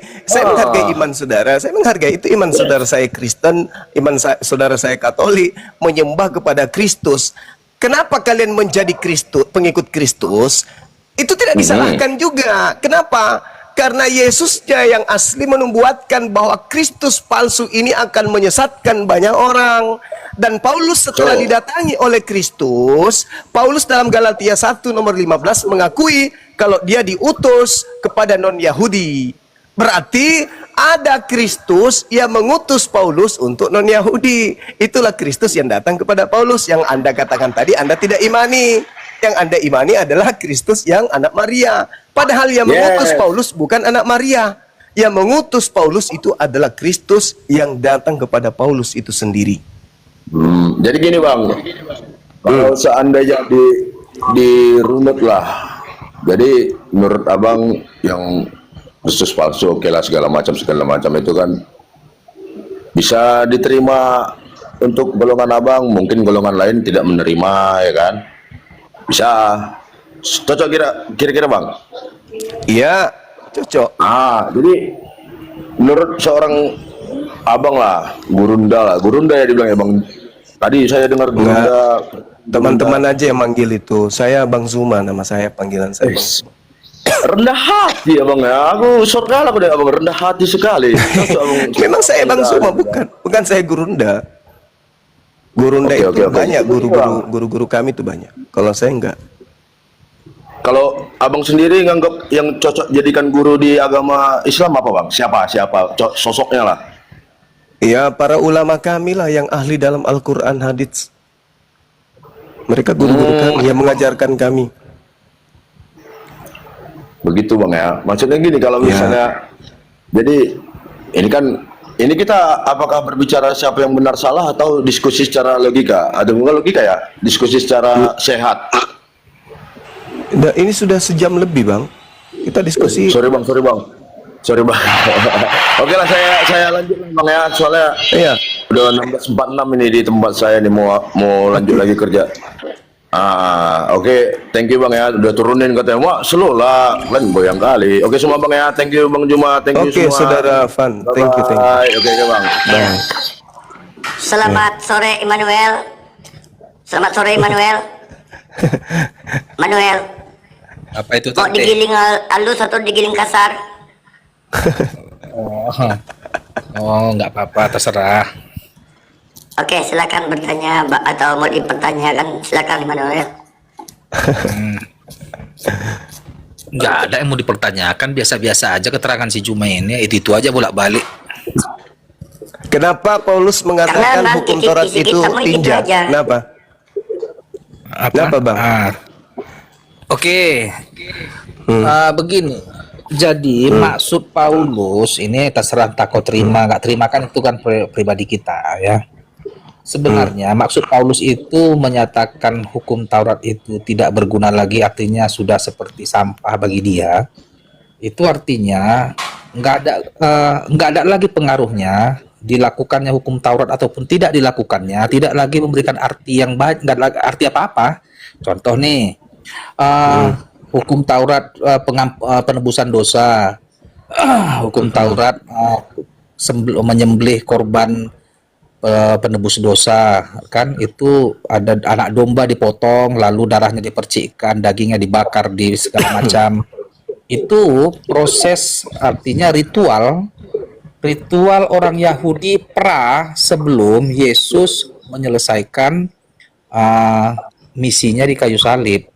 S1: iman saudara. Saya menghargai itu iman saudara saya Kristen, saudara saya Katolik, menyembah kepada Kristus. Kenapa kalian menjadi pengikut Kristus? Itu tidak disalahkan juga. Kenapa? Karena Yesusnya yang asli membuatkan bahwa Kristus palsu ini akan menyesatkan banyak orang. Dan Paulus setelah didatangi oleh Kristus, Paulus dalam Galatia 1 nomor 15 mengakui kalau dia diutus kepada non-Yahudi. Berarti ada Kristus yang mengutus Paulus untuk non-Yahudi. Itulah Kristus yang datang kepada Paulus. Yang Anda katakan tadi Anda tidak imani. Yang Anda imani adalah Kristus yang anak Maria. Padahal yang mengutus Paulus bukan anak Maria. Yang mengutus Paulus itu adalah Kristus yang datang kepada Paulus itu sendiri.
S2: Jadi gini bang, kalau seandainya dirunut lah. Jadi menurut abang yang Kristus palsu, oke lah segala macam itu kan bisa diterima untuk golongan abang, mungkin golongan lain tidak menerima ya kan, bisa cocok kira-kira bang?
S1: Iya cocok.
S2: Jadi menurut seorang abang lah, gurunda ya dibilang ya bang. Tadi saya dengar gurunda.
S1: Teman-teman aja yang manggil itu. Saya Bang Zuma, nama saya, panggilan saya Bang Zuma.
S2: Rendah hati ya bang ya, aku surga aku deh abang, rendah hati sekali.
S1: Memang saya Bang Zuma, bukan saya gurunda. Gurunda itu banyak, guru-guru kami itu banyak. Kalau saya enggak.
S2: Kalau abang sendiri nganggap yang cocok jadikan guru di agama Islam apa bang? Siapa sosoknya lah?
S1: Ya, para ulama kami lah yang ahli dalam Al-Quran, hadits. Mereka guru-guru kami yang mengajarkan kami.
S2: Begitu bang ya. Maksudnya gini, kalau misalnya jadi ini kita apakah berbicara siapa yang benar salah atau diskusi secara logika? Ada bukan logika ya? Diskusi secara sehat.
S1: Nah, ini sudah sejam lebih bang. Kita diskusi.
S2: Sorry bang. Oke lah, saya lanjut bang ya, soalnya udah 16.46 ini di tempat saya nih, mau lanjut lagi kerja. Oke, thank you bang ya, udah turunin katanya. Wah, slow lah, kan goyang kali. Oke semua bang ya, thank you bang Juma, thank you semua.
S1: Oke saudara Van, thank you.
S2: Oke bang.
S1: Bye.
S3: Selamat sore Immanuel. Manuel.
S4: Apa itu
S3: Mau digiling halus atau digiling kasar?
S4: Nggak apa-apa, terserah.
S3: Oke, silakan bertanya atau mau dipertanyakan, silakan Manuel.
S4: Nggak ada yang mau dipertanyakan, biasa-biasa aja keterangan si Juma ini, itu aja bolak-balik.
S1: Kenapa Paulus mengatakan hukum Taurat itu tinja? Kenapa? Kenapa bang?
S4: Oke. Begini. Jadi maksud Paulus ini terserah tak kau terima nggak terima, kan itu kan pribadi kita ya. Sebenarnya maksud Paulus itu menyatakan hukum Taurat itu tidak berguna lagi, artinya sudah seperti sampah bagi dia. Itu artinya nggak ada lagi pengaruhnya dilakukannya hukum Taurat ataupun tidak dilakukannya, tidak lagi memberikan arti yang baik, nggak ada arti apa-apa. Contoh nih, hukum Taurat penebusan dosa, hukum Taurat menyembelih korban penebus dosa, kan itu ada anak domba dipotong lalu darahnya dipercikkan, dagingnya dibakar di segala macam. Itu proses, artinya ritual orang Yahudi sebelum Yesus menyelesaikan misinya di kayu salib.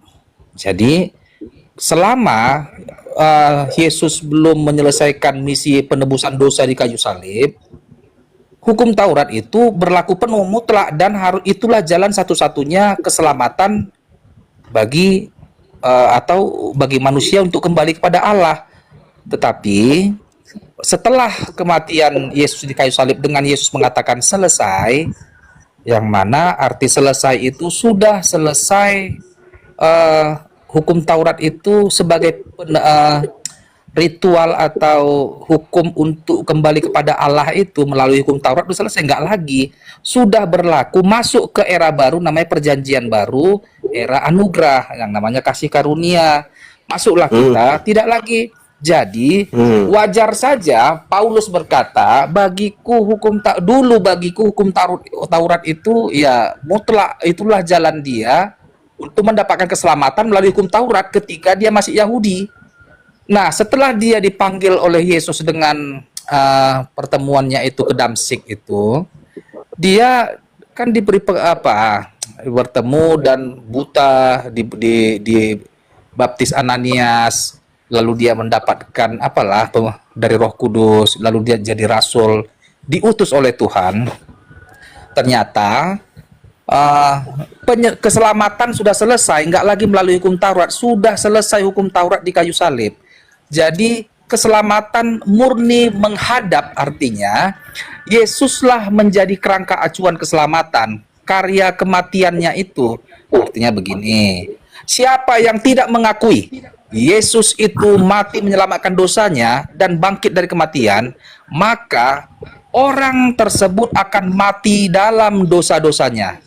S4: Jadi selama Yesus belum menyelesaikan misi penebusan dosa di kayu salib, hukum Taurat itu berlaku penuh mutlak, dan itulah jalan satu-satunya keselamatan bagi bagi manusia untuk kembali kepada Allah. Tetapi setelah kematian Yesus di kayu salib dengan Yesus mengatakan selesai, yang mana arti selesai itu sudah selesai. Hukum Taurat itu sebagai ritual atau hukum untuk kembali kepada Allah itu melalui hukum Taurat itu selesai, nggak lagi, sudah berlaku, masuk ke era baru namanya perjanjian baru, era anugerah yang namanya kasih karunia. Masuklah kita, tidak lagi. Jadi wajar saja Paulus berkata, bagiku hukum Taurat itu ya mutlak, itulah jalan dia untuk mendapatkan keselamatan melalui hukum Taurat ketika dia masih Yahudi. Nah, setelah dia dipanggil oleh Yesus dengan pertemuannya itu ke Damsyik itu, dia kan diberi bertemu dan buta, di baptis Ananias, lalu dia mendapatkan dari Roh Kudus, lalu dia jadi rasul, diutus oleh Tuhan. Ternyata keselamatan sudah selesai, nggak lagi melalui hukum Taurat, sudah selesai hukum Taurat di kayu salib. Jadi keselamatan murni menghadap, artinya Yesuslah menjadi kerangka acuan keselamatan. Karya kematiannya itu artinya begini, siapa yang tidak mengakui Yesus itu mati menyelamatkan dosanya dan bangkit dari kematian, maka orang tersebut akan mati dalam dosa-dosanya.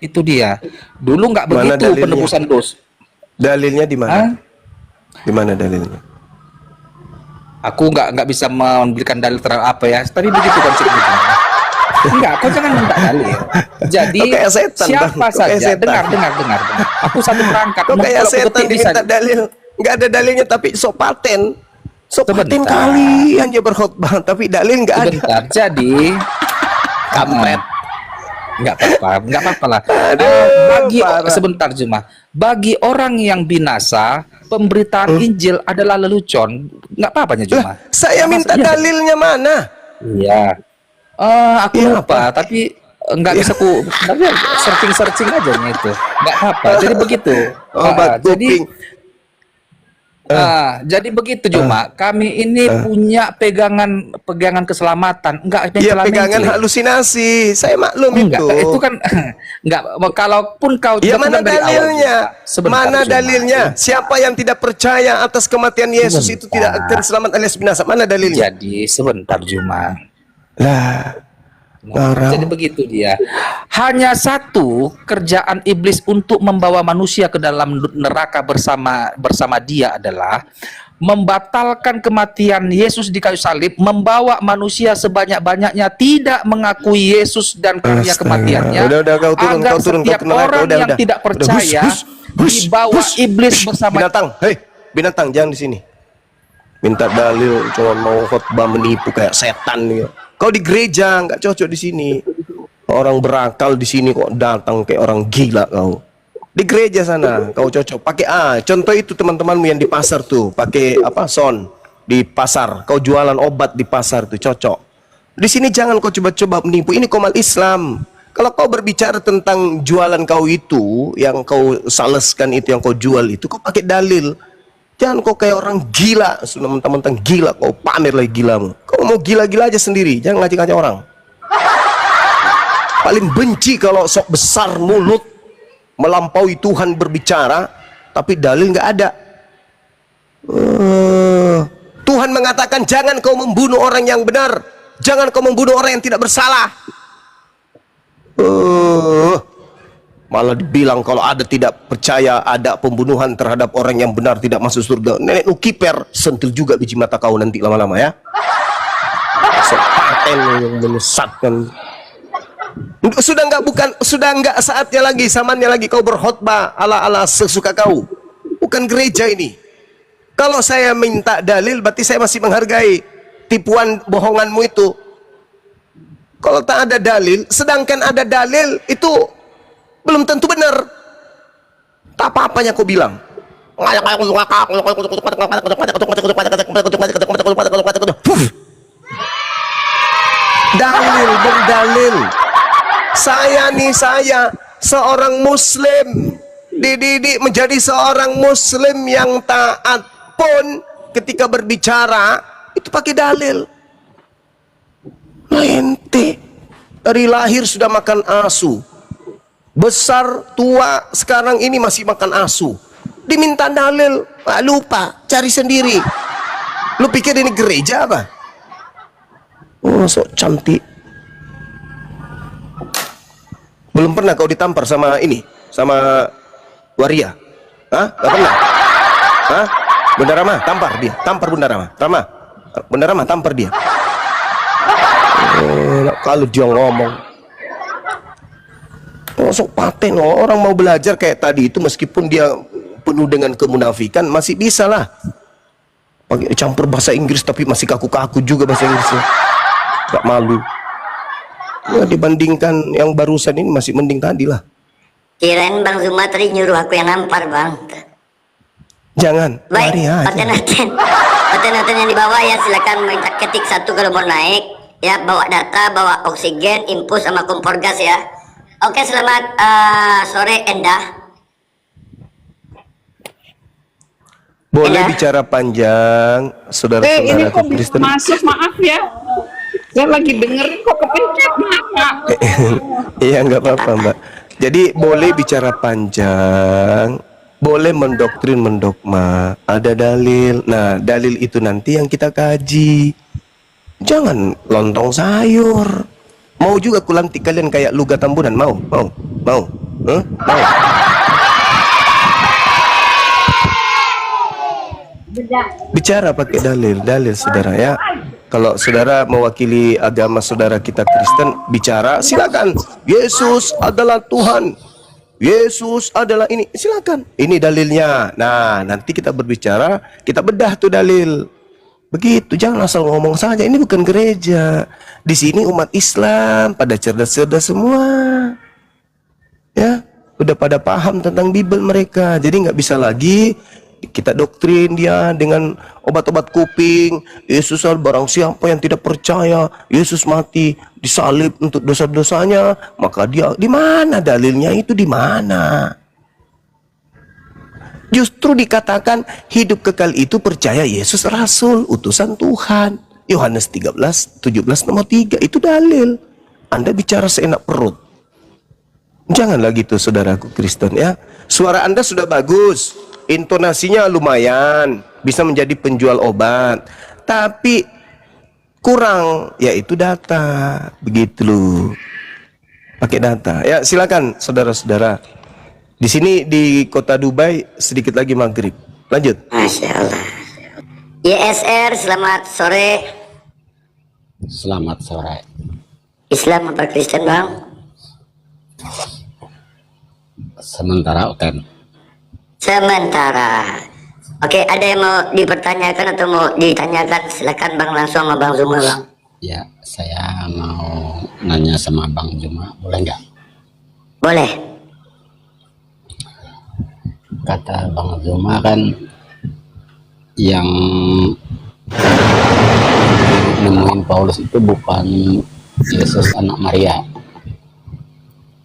S4: Itu dia. Dulu nggak begitu penebusan dosa. Dalilnya di mana? Di mana dalilnya? Aku nggak bisa memberikan dalil terhadap apa ya. Tapi begitu konsepnya. Enggak, kau jangan minta dalil. Jadi setan, siapa saja dengar. Aku satu perangkat.
S1: Kok kayak setan diminta dalil? Nggak ada dalilnya tapi sok paten. Sok paten kali aja berkhotbah tapi dalil nggak ada.
S4: Sebentar. Jadi kampret. Nggak apa-apa lah. Sebentar cuma. Bagi orang yang binasa, pemberitaan Injil adalah lelucon. Nggak apa-apanya cuma.
S1: Saya minta dalilnya mana?
S4: Iya. Aku lupa, tapi nggak bisa tapi searching aja nih itu. Nggak apa-apa. Jadi begitu. Jadi begitu cuma kami ini punya pegangan keselamatan, enggak
S1: pegangan halusinasi. Saya maklum
S4: itu kan enggak, kalaupun kau
S1: mana dalilnya? Mana dalilnya? Siapa yang tidak percaya atas kematian Yesus itu tidak akan selamat alias binasa? Mana dalilnya?
S4: Jadi sebentar cuma.
S1: Lah,
S4: jadi begitu dia. Hanya satu kerjaan iblis untuk membawa manusia ke dalam neraka bersama dia adalah membatalkan kematian Yesus di kayu salib, membawa manusia sebanyak-banyaknya tidak mengakui Yesus dan karya kematiannya.
S1: Udah, kau turun,
S4: setiap orang yang tidak percaya dibawa iblis bersama.
S1: Binatang, jangan di sini. Minta dalil, cuma mau khotbah menipu kayak setan gitu. Kau di gereja nggak cocok di sini. Orang berakal di sini kok datang kayak orang gila kau. Di gereja sana kau cocok. Pakai contoh itu teman-temanmu yang di pasar tuh, pakai son di pasar. Kau jualan obat di pasar tuh cocok. Di sini jangan kau coba-coba menipu. Ini komal Islam. Kalau kau berbicara tentang jualan kau itu, yang kau saleskan itu, yang kau jual itu, kau pakai dalil. Jangan kau kayak orang gila, sudah mentang-mentang gila, kau pamer lagi gilamu. Kau mau gila-gila aja sendiri, jangan ngajak-ngajak orang. Paling benci kalau sok besar mulut, melampaui Tuhan berbicara, tapi dalil nggak ada. Tuhan mengatakan jangan kau membunuh orang yang benar, jangan kau membunuh orang yang tidak bersalah. Malah dibilang kalau ada tidak percaya ada pembunuhan terhadap orang yang benar tidak masuk surga. Nenek nu kiper, sentil juga biji mata kau nanti lama-lama ya. Sepaten yang menyesatkan. Sudah nggak saatnya lagi, zamannya lagi kau berkhotbah ala sesuka kau. Bukan gereja ini. Kalau saya minta dalil, berarti saya masih menghargai tipuan bohonganmu itu. Kalau tak ada dalil, sedangkan ada dalil, itu belum tentu benar. Tak apa-apanya kau bilang. Dalil berdalil. Saya seorang muslim, dididik menjadi seorang muslim yang taat pun ketika berbicara itu pakai dalil. Nah, ente dari lahir sudah makan asu, besar tua sekarang ini masih makan asu, diminta dalil, lupa cari sendiri. Lu pikir ini gereja apa? Oh, sok cantik. Belum pernah kau ditampar sama ini, sama waria? Hah? Gak pernah? Hah? Bunda Rama, tampar dia, tampar Bunda Rama. Bunda Rama, tampar dia. Kalau dia ngomong, sok paten. Orang mau belajar kayak tadi itu, meskipun dia penuh dengan kemunafikan, masih bisa lah. Pakai campur bahasa Inggris, tapi masih kaku-kaku juga bahasa Inggrisnya. Gak malu. Ya, dibandingkan yang barusan ini masih mending tadi lah.
S3: Kirain Bang Zuma tadi nyuruh aku yang nampar, Bang.
S1: Jangan.
S3: Baik,
S1: mari aja.
S3: paten yang di bawah ya, silakan minta ketik 1 kalau mau naik. Ya, bawa data, bawa oksigen, infus sama kompor gas ya. Oke, selamat sore Endah.
S1: Boleh bicara panjang, saudara-saudara
S5: ini kok bisa
S1: Kristen.
S5: masuk, maaf ya. Saya lagi dengerin kok kepencet, maaf.
S1: Iya, nggak apa-apa, Mbak. Jadi boleh bicara panjang, boleh mendoktrin, mendogma, ada dalil. Nah, dalil itu nanti yang kita kaji. Jangan lontong sayur. Mau juga kulantik kalian kayak Luga Tambunan, mau? Mau? Bicara pakai dalil, saudara ya. Kalau saudara mewakili agama saudara kita Kristen, bicara silakan. Yesus adalah Tuhan. Yesus adalah ini, silakan. Ini dalilnya. Nah, nanti kita berbicara, kita bedah tuh dalil. Begitu, jangan asal ngomong saja. Ini bukan gereja. Di sini umat Islam pada cerdas-cerdas semua. Ya, udah pada paham tentang Bible mereka. Jadi nggak bisa lagi kita doktrin dia dengan obat-obat kuping. Yesus barang siapa yang tidak percaya Yesus mati disalib untuk dosa-dosanya, maka dia di mana dalilnya itu, di mana? Justru dikatakan hidup kekal itu percaya Yesus Rasul, utusan Tuhan. Yohanes 13:17 nomor 3 itu dalil. Anda bicara seenak perut. Janganlah gitu, saudaraku Kristen ya. Suara Anda sudah bagus, intonasinya lumayan, bisa menjadi penjual obat, tapi kurang yaitu data. Begitu loh, pakai data ya. Silakan saudara-saudara. Di sini di kota Dubai sedikit lagi maghrib. Lanjut.
S3: Masya Allah. YSR, selamat sore.
S6: Selamat sore.
S3: Islam apa Kristen, Bang?
S6: Sementara Oten.
S3: Sementara. Oke, ada yang mau dipertanyakan atau mau ditanyakan? Silakan Bang, langsung sama Bang Zuma, Bang.
S6: Ya, saya mau nanya sama Bang Zuma, boleh nggak?
S3: Boleh.
S6: Kata Bang Zuma kan yang nemuin Paulus itu bukan Yesus anak Maria.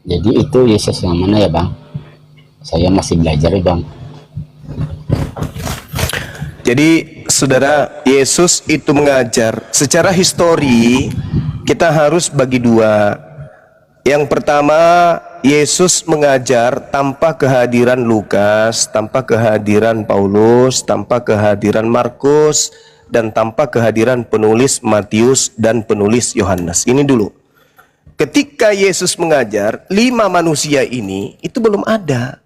S6: Jadi itu Yesus yang mana ya, Bang? Saya masih belajar ya, Bang.
S1: Jadi saudara, Yesus itu mengajar secara histori. Kita harus bagi dua. Yang pertama, Yesus mengajar tanpa kehadiran Lukas, tanpa kehadiran Paulus, tanpa kehadiran Markus, dan tanpa kehadiran penulis Matius dan penulis Yohanes. Ini dulu. Ketika Yesus mengajar, 5 manusia ini itu belum ada.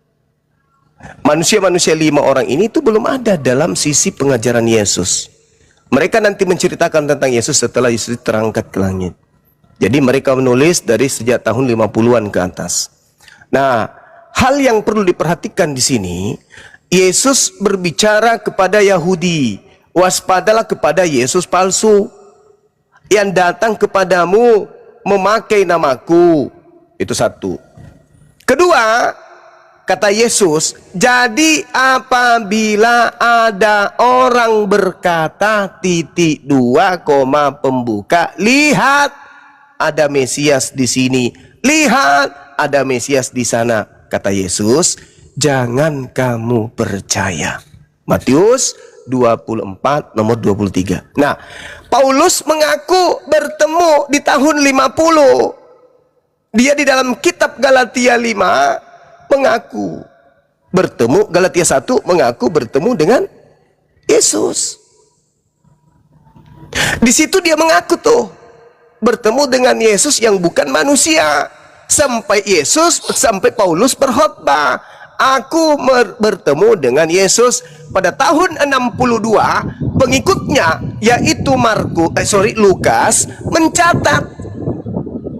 S1: Manusia-manusia 5 orang ini itu belum ada dalam sisi pengajaran Yesus. Mereka nanti menceritakan tentang Yesus setelah Yesus terangkat ke langit. Jadi mereka menulis dari sejak tahun 50-an ke atas. Nah, hal yang perlu diperhatikan di sini, Yesus berbicara kepada Yahudi, waspadalah kepada Yesus palsu yang datang kepadamu memakai namaku. Itu satu. Kedua, kata Yesus, jadi apabila ada orang berkata titik dua koma pembuka, lihat ada Mesias di sini, lihat ada Mesias di sana, kata Yesus, jangan kamu percaya. Matius 24 nomor 23. Nah, Paulus mengaku bertemu di tahun 50. Dia di dalam kitab Galatia 5 mengaku bertemu, Galatia 1 mengaku bertemu dengan Yesus. Di situ dia mengaku tuh bertemu dengan Yesus yang bukan manusia. Sampai Paulus berkhotbah, aku bertemu dengan Yesus pada tahun 62. Pengikutnya yaitu Lukas mencatat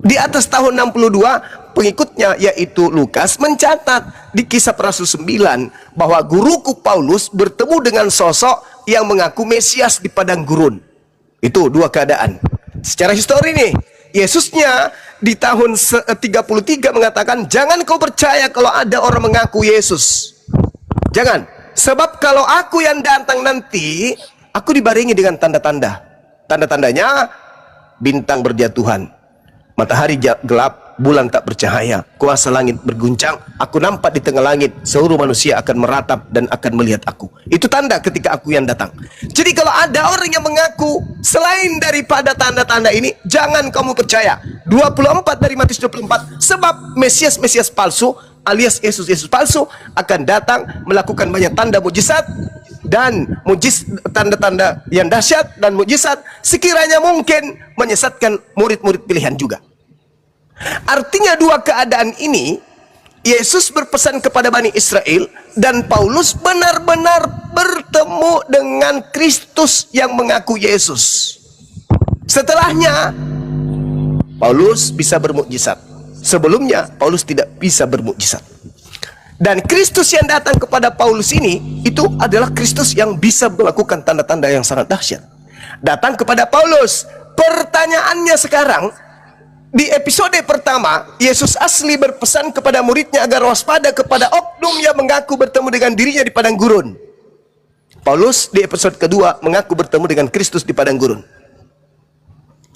S1: di atas tahun 62, pengikutnya yaitu Lukas mencatat di Kisah Rasul 9 bahwa guruku Paulus bertemu dengan sosok yang mengaku Mesias di padang gurun. Itu dua keadaan. Secara histori nih, Yesusnya di tahun 33 mengatakan, jangan kau percaya kalau ada orang mengaku Yesus. Jangan. Sebab kalau aku yang datang nanti, aku dibarengi dengan tanda-tanda. Tanda-tandanya, bintang berjatuhan, matahari gelap, bulan tak bercahaya, kuasa langit berguncang, aku nampak di tengah langit, seluruh manusia akan meratap dan akan melihat aku. Itu tanda ketika aku yang datang. Jadi kalau ada orang yang mengaku selain daripada tanda-tanda ini, jangan kamu percaya. 24 dari Matius 24, sebab Mesias palsu alias Yesus palsu akan datang melakukan banyak tanda mujizat dan tanda-tanda yang dahsyat dan mujizat, sekiranya mungkin menyesatkan murid-murid pilihan juga. Artinya dua keadaan ini, Yesus berpesan kepada Bani Israel dan Paulus benar-benar bertemu dengan Kristus yang mengaku Yesus. Setelahnya Paulus bisa bermukjizat. Sebelumnya Paulus tidak bisa bermukjizat. Dan Kristus yang datang kepada Paulus ini, itu adalah Kristus yang bisa melakukan tanda-tanda yang sangat dahsyat. Datang kepada Paulus. Pertanyaannya sekarang, di episode pertama, Yesus asli berpesan kepada muridnya agar waspada kepada oknum yang mengaku bertemu dengan dirinya di padang gurun. Paulus di episode kedua mengaku bertemu dengan Kristus di padang gurun.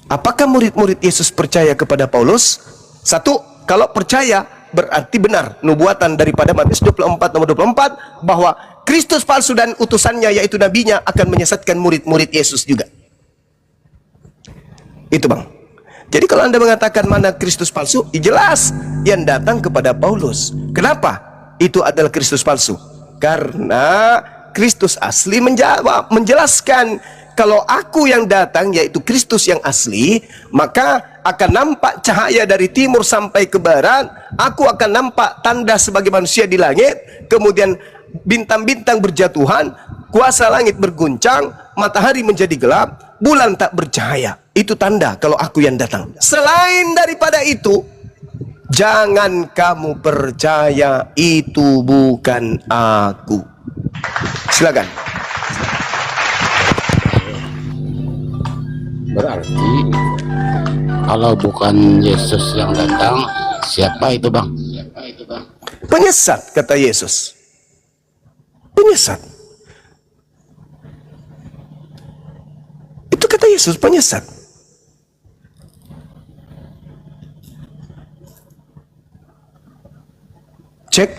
S1: Apakah murid-murid Yesus percaya kepada Paulus? Satu, kalau percaya berarti benar nubuatan daripada Matius 24 nomor 24 bahwa Kristus palsu dan utusannya yaitu nabinya akan menyesatkan murid-murid Yesus juga. Itu bang. Jadi kalau Anda mengatakan mana Kristus palsu, jelas yang datang kepada Paulus. Kenapa itu adalah Kristus palsu? Karena Kristus asli menjelaskan, kalau aku yang datang yaitu Kristus yang asli, maka akan nampak cahaya dari timur sampai ke barat, aku akan nampak tanda sebagai manusia di langit, kemudian bintang-bintang berjatuhan, kuasa langit berguncang, matahari menjadi gelap, bulan tak bercahaya. Itu tanda kalau aku yang datang. Selain daripada itu, jangan kamu percaya, itu bukan aku. Silakan.
S6: Berarti kalau bukan Yesus yang datang, siapa itu bang?
S1: Penyesat, kata Yesus. Penyesat. Itu kata Yesus, penyesat. Cek.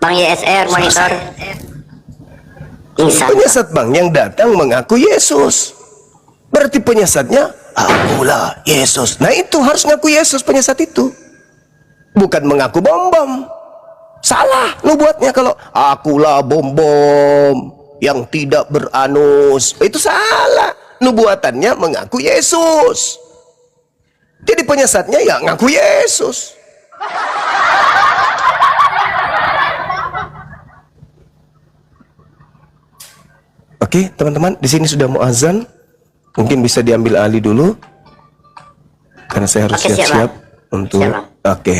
S3: Bang YSR monitor.
S1: Penyesat bang yang datang mengaku Yesus. Berarti penyesatnya, akulah Yesus. Nah itu harus ngaku Yesus penyesat itu. Bukan mengaku bom-bom. Salah nubuatnya kalau akulah bom-bom yang tidak beranus. Itu salah. Nubuatannya mengaku Yesus. Jadi penyesatnya ya ngaku Yesus. Oke, teman-teman, di sini sudah mau azan. Mungkin bisa diambil alih dulu. Karena saya harus
S3: Oke, siap,
S1: siap-siap
S3: Bang.
S1: untuk
S3: Siap, Bang.
S1: Oke.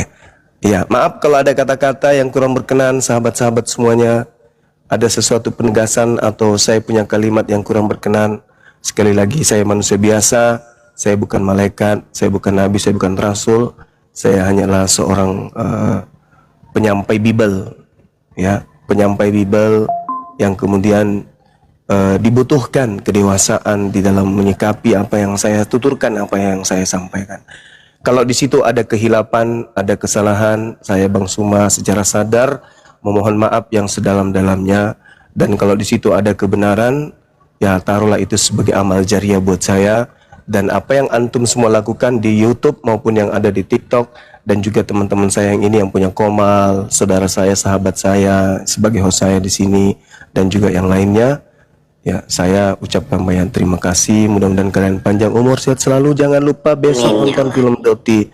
S1: Ya, maaf kalau ada kata-kata yang kurang berkenan, sahabat-sahabat semuanya. Ada sesuatu penegasan atau saya punya kalimat yang kurang berkenan. Sekali lagi, saya manusia biasa. Saya bukan malaikat, saya bukan nabi, saya bukan rasul. Saya hanyalah seorang penyampai Bible, ya, penyampai Bible yang kemudian dibutuhkan kedewasaan di dalam menyikapi apa yang saya tuturkan, apa yang saya sampaikan. Kalau di situ ada kehilapan, ada kesalahan, saya Bang Suma secara sadar memohon maaf yang sedalam-dalamnya. Dan kalau di situ ada kebenaran, ya taruhlah itu sebagai amal jariah buat saya. Dan apa yang antum semua lakukan di YouTube maupun yang ada di TikTok, dan juga teman-teman saya yang ini yang punya Komal, saudara saya, sahabat saya, sebagai host saya di sini, dan juga yang lainnya, ya saya ucapkan banyak terima kasih. Mudah-mudahan kalian panjang umur, sehat selalu. Jangan lupa besok nonton film Doti.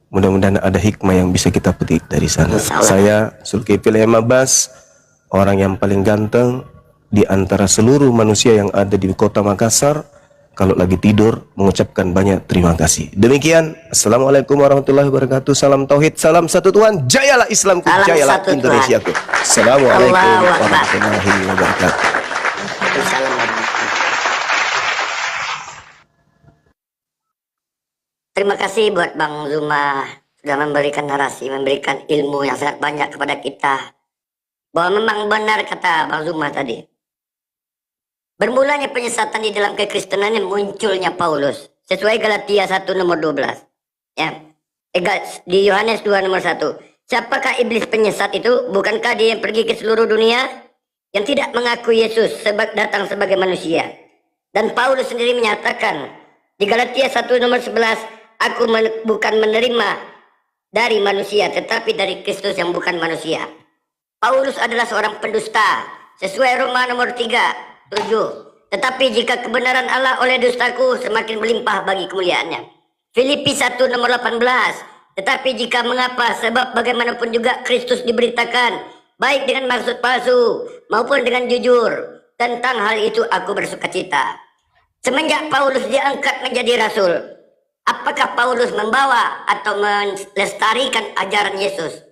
S1: Mudah-mudahan ada hikmah yang bisa kita petik dari sana. Saya Zulkifli M. Abbas, orang yang paling ganteng di antara seluruh manusia yang ada di kota Makassar. Kalau lagi tidur mengucapkan banyak terima kasih. Demikian, assalamualaikum warahmatullahi wabarakatuh. Salam tauhid, salam satu Tuhan. Jayalah Islamku,
S3: Salam
S1: jayalah
S3: satu
S1: Indonesiaku. Assalamualaikum
S3: Allahu Akbar.
S1: warahmatullahi wabarakatuh.
S3: Salam. Terima kasih buat Bang Zuma sudah memberikan narasi, memberikan ilmu yang sangat banyak kepada kita. Bahwa memang benar kata Bang Zuma tadi. Bermulanya penyesatan di dalam kekristenan yang munculnya Paulus. Sesuai Galatia 1 nomor 12. Ya. Di Yohanes 2 nomor 1. Siapakah iblis penyesat itu? Bukankah dia yang pergi ke seluruh dunia? Yang tidak mengaku Yesus datang sebagai manusia. Dan Paulus sendiri menyatakan di Galatia 1 nomor 11, aku bukan menerima dari manusia, tetapi dari Kristus yang bukan manusia. Paulus adalah seorang pendusta, sesuai Roma nomor 3, 7. Tetapi jika kebenaran Allah oleh dustaku semakin berlimpah bagi kemuliaannya. Filipi 1 nomor 18. Tetapi jika mengapa, sebab bagaimanapun juga Kristus diberitakan, baik dengan maksud palsu maupun dengan jujur. Tentang hal itu aku bersukacita. Semenjak Paulus diangkat menjadi rasul, apakah Paulus membawa atau melestarikan ajaran Yesus?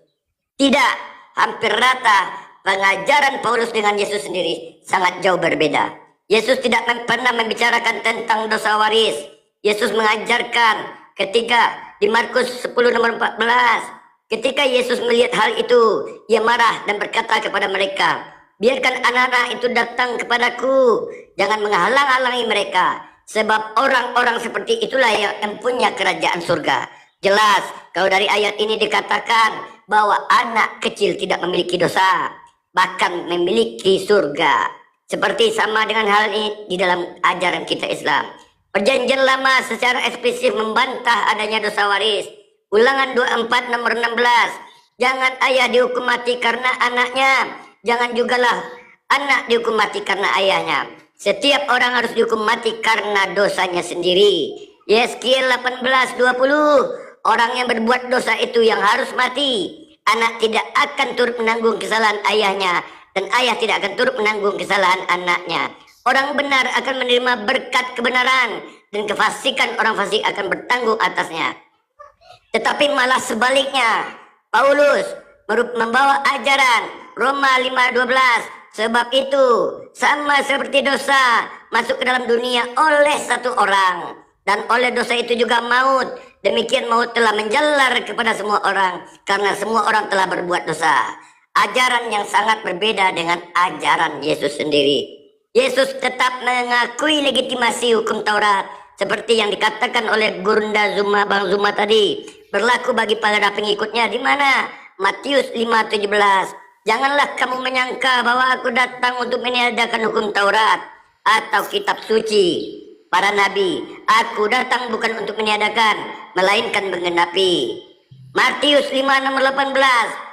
S3: Tidak, hampir rata pengajaran Paulus dengan Yesus sendiri sangat jauh berbeda. Yesus tidak pernah membicarakan tentang dosa waris. Yesus mengajarkan ketika di Markus 10 nomor 14, ketika Yesus melihat hal itu, ia marah dan berkata kepada mereka, biarkan anak-anak itu datang kepadaku, jangan menghalang-halangi mereka, sebab orang-orang seperti itulah yang mempunyai kerajaan surga. Jelas, kalau dari ayat ini dikatakan bahwa anak kecil tidak memiliki dosa, bahkan memiliki surga. Seperti sama dengan hal ini di dalam ajaran kita Islam. Perjanjian lama secara eksplisit membantah adanya dosa waris. Ulangan 24 nomor 16. Jangan ayah dihukum mati karena anaknya, jangan jugalah anak dihukum mati karena ayahnya. Setiap orang harus dihukum mati karena dosanya sendiri. Yeskiel 18:20. Orang yang berbuat dosa itu yang harus mati. Anak tidak akan turut menanggung kesalahan ayahnya, dan ayah tidak akan turut menanggung kesalahan anaknya. Orang benar akan menerima berkat kebenaran, dan kefasikan orang fasik akan bertanggung atasnya. Tetapi malah sebaliknya, Paulus membawa ajaran Roma 5:12. Sebab itu sama seperti dosa masuk ke dalam dunia oleh satu orang, dan oleh dosa itu juga maut. Demikian maut telah menjalar kepada semua orang, karena semua orang telah berbuat dosa. Ajaran yang sangat berbeda dengan ajaran Yesus sendiri. Yesus tetap mengakui legitimasi hukum Taurat, seperti yang dikatakan oleh Gurunda Zuma, Bang Zuma tadi, berlaku bagi para pengikutnya, di mana Matius 5:17. Janganlah kamu menyangka bahwa aku datang untuk meniadakan hukum Taurat atau kitab suci para nabi. Aku datang bukan untuk meniadakan, melainkan menggenapi. Matius 5 nomor 18.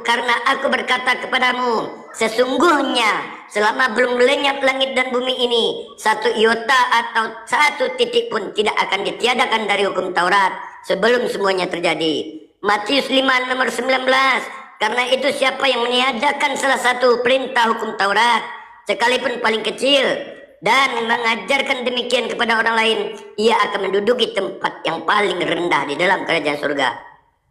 S3: Karena aku berkata kepadamu, sesungguhnya selama belum lenyap langit dan bumi ini, satu iota atau satu titik pun tidak akan ditiadakan dari hukum Taurat sebelum semuanya terjadi. Matius 5 nomor 19. Karena itu siapa yang meniadakan salah satu perintah hukum Taurat, sekalipun paling kecil, dan mengajarkan demikian kepada orang lain, ia akan menduduki tempat yang paling rendah di dalam kerajaan surga.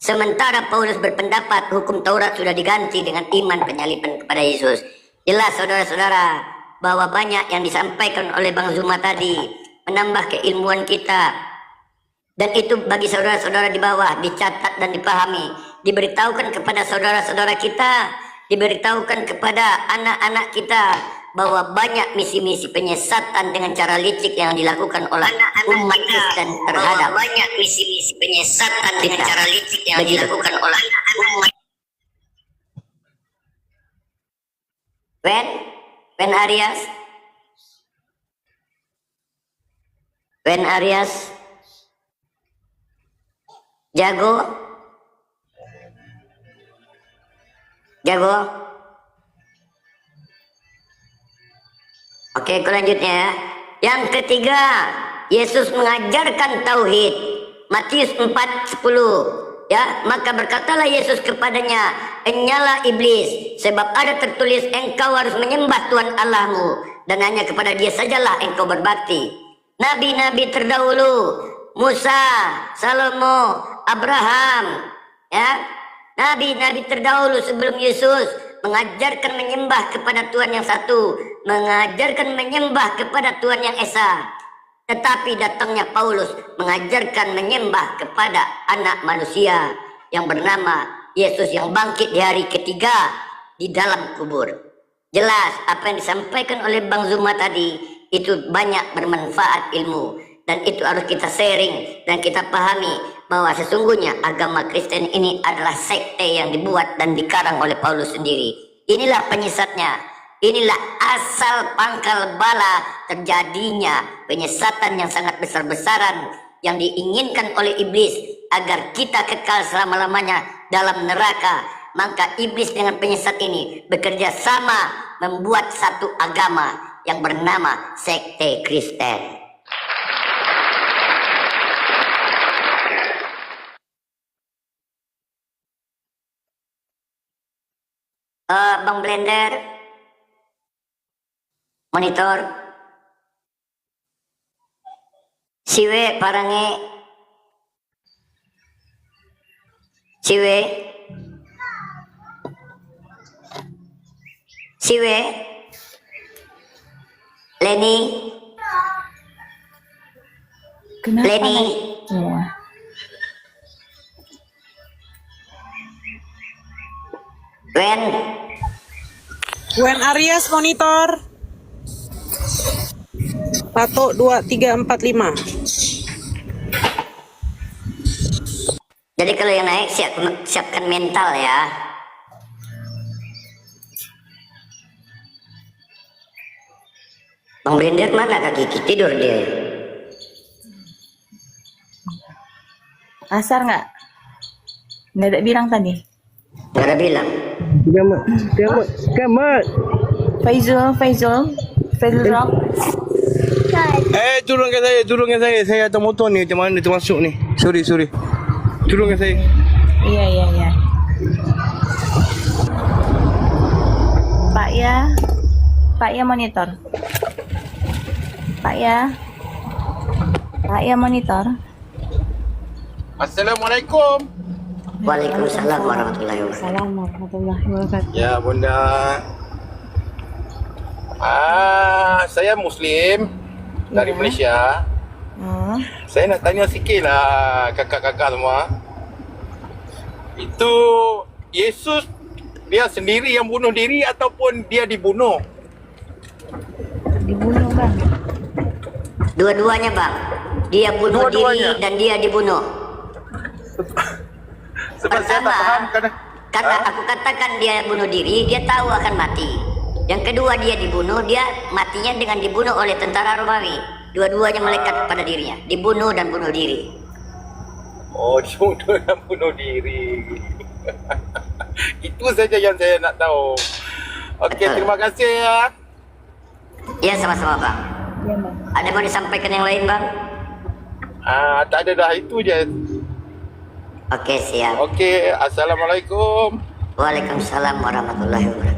S3: Sementara Paulus berpendapat hukum Taurat sudah diganti dengan iman penyaliban kepada Yesus. Jelas saudara-saudara bahwa banyak yang disampaikan oleh Bang Zuma tadi menambah keilmuan kita, dan itu bagi saudara-saudara di bawah dicatat dan dipahami, diberitahukan kepada saudara-saudara kita, diberitahukan kepada anak-anak kita bahwa banyak misi-misi penyesatan dengan cara licik yang dilakukan oleh umat Kristen terhadap banyak misi-misi penyesatan dengan cara licik yang dilakukan oleh umat. When Arias jago. Oke, selanjutnya ya. Yang ketiga, Yesus mengajarkan tauhid. Matius 4:10. Ya, maka berkatalah Yesus kepadanya, "Enyalah iblis, sebab ada tertulis, engkau harus menyembah Tuhan Allahmu, dan hanya kepada Dia sajalah engkau berbakti." Nabi-nabi terdahulu, Musa, Salomo, Abraham, ya, nabi-nabi terdahulu sebelum Yesus mengajarkan menyembah kepada Tuhan yang satu, mengajarkan menyembah kepada Tuhan yang esa. Tetapi datangnya Paulus mengajarkan menyembah kepada anak manusia yang bernama Yesus yang bangkit di hari ketiga di dalam kubur. Jelas apa yang disampaikan oleh Bang Zuma tadi itu banyak bermanfaat ilmu, dan itu harus kita sharing dan kita pahami bahwa sesungguhnya agama Kristen ini adalah sekte yang dibuat dan dikarang oleh Paulus sendiri. Inilah penyesatnya. Inilah asal pangkal bala terjadinya penyesatan yang sangat besar-besaran yang diinginkan oleh iblis agar kita kekal selama-lamanya dalam neraka. Maka iblis dengan penyesat ini bekerja sama membuat satu agama yang bernama sekte Kristen. Bang Blender, monitor, siwe parange, siwe, Leni,
S7: Kenapa
S3: Leni,
S7: semua?
S8: Wen Arias monitor. Patok 2345.
S3: Jadi kalau yang naik siapkan mental ya. Bang Blender mana Kak Kiki? Tidur dia.
S7: Asar nggak? Nggak ada bilang tadi.
S3: Nggak ada bilang.
S7: Faizul Rock.
S9: Tolongkan saya atas motor ni, macam mana tu masuk ni? Sorry. Tolongkan saya.
S7: Iya. Pak ya monitor. Pak ya monitor.
S9: Assalamualaikum.
S3: Waalaikumsalam warahmatullahi wabarakatuh.
S7: Assalamualaikum warahmatullahi wabarakatuh.
S9: Ya bunda. Saya Muslim dari Malaysia. Saya nak tanya sikit lah kakak-kakak semua. Itu Yesus dia sendiri yang bunuh diri ataupun dia dibunuh?
S7: Dibunuh bang.
S3: Dua-duanya bang. Dia bunuh diri dan dia dibunuh.
S9: Sebab saya tak faham
S3: Karena aku katakan dia bunuh diri, dia tahu akan mati. Yang kedua dia dibunuh, dia matinya dengan dibunuh oleh tentara Romawi. Dua-duanya melekat pada dirinya, dibunuh dan bunuh diri.
S9: Oh, dibunuh dan bunuh diri. Itu saja yang saya nak tahu. Okey, terima kasih ya.
S3: Ya sama-sama bang.
S7: Ya bang.
S3: Ada mau disampaikan yang lain bang?
S9: Tak ada dah, itu je.
S3: Oke siap.
S9: Okey, assalamualaikum.
S3: Waalaikumsalam warahmatullahi wabarakatuh.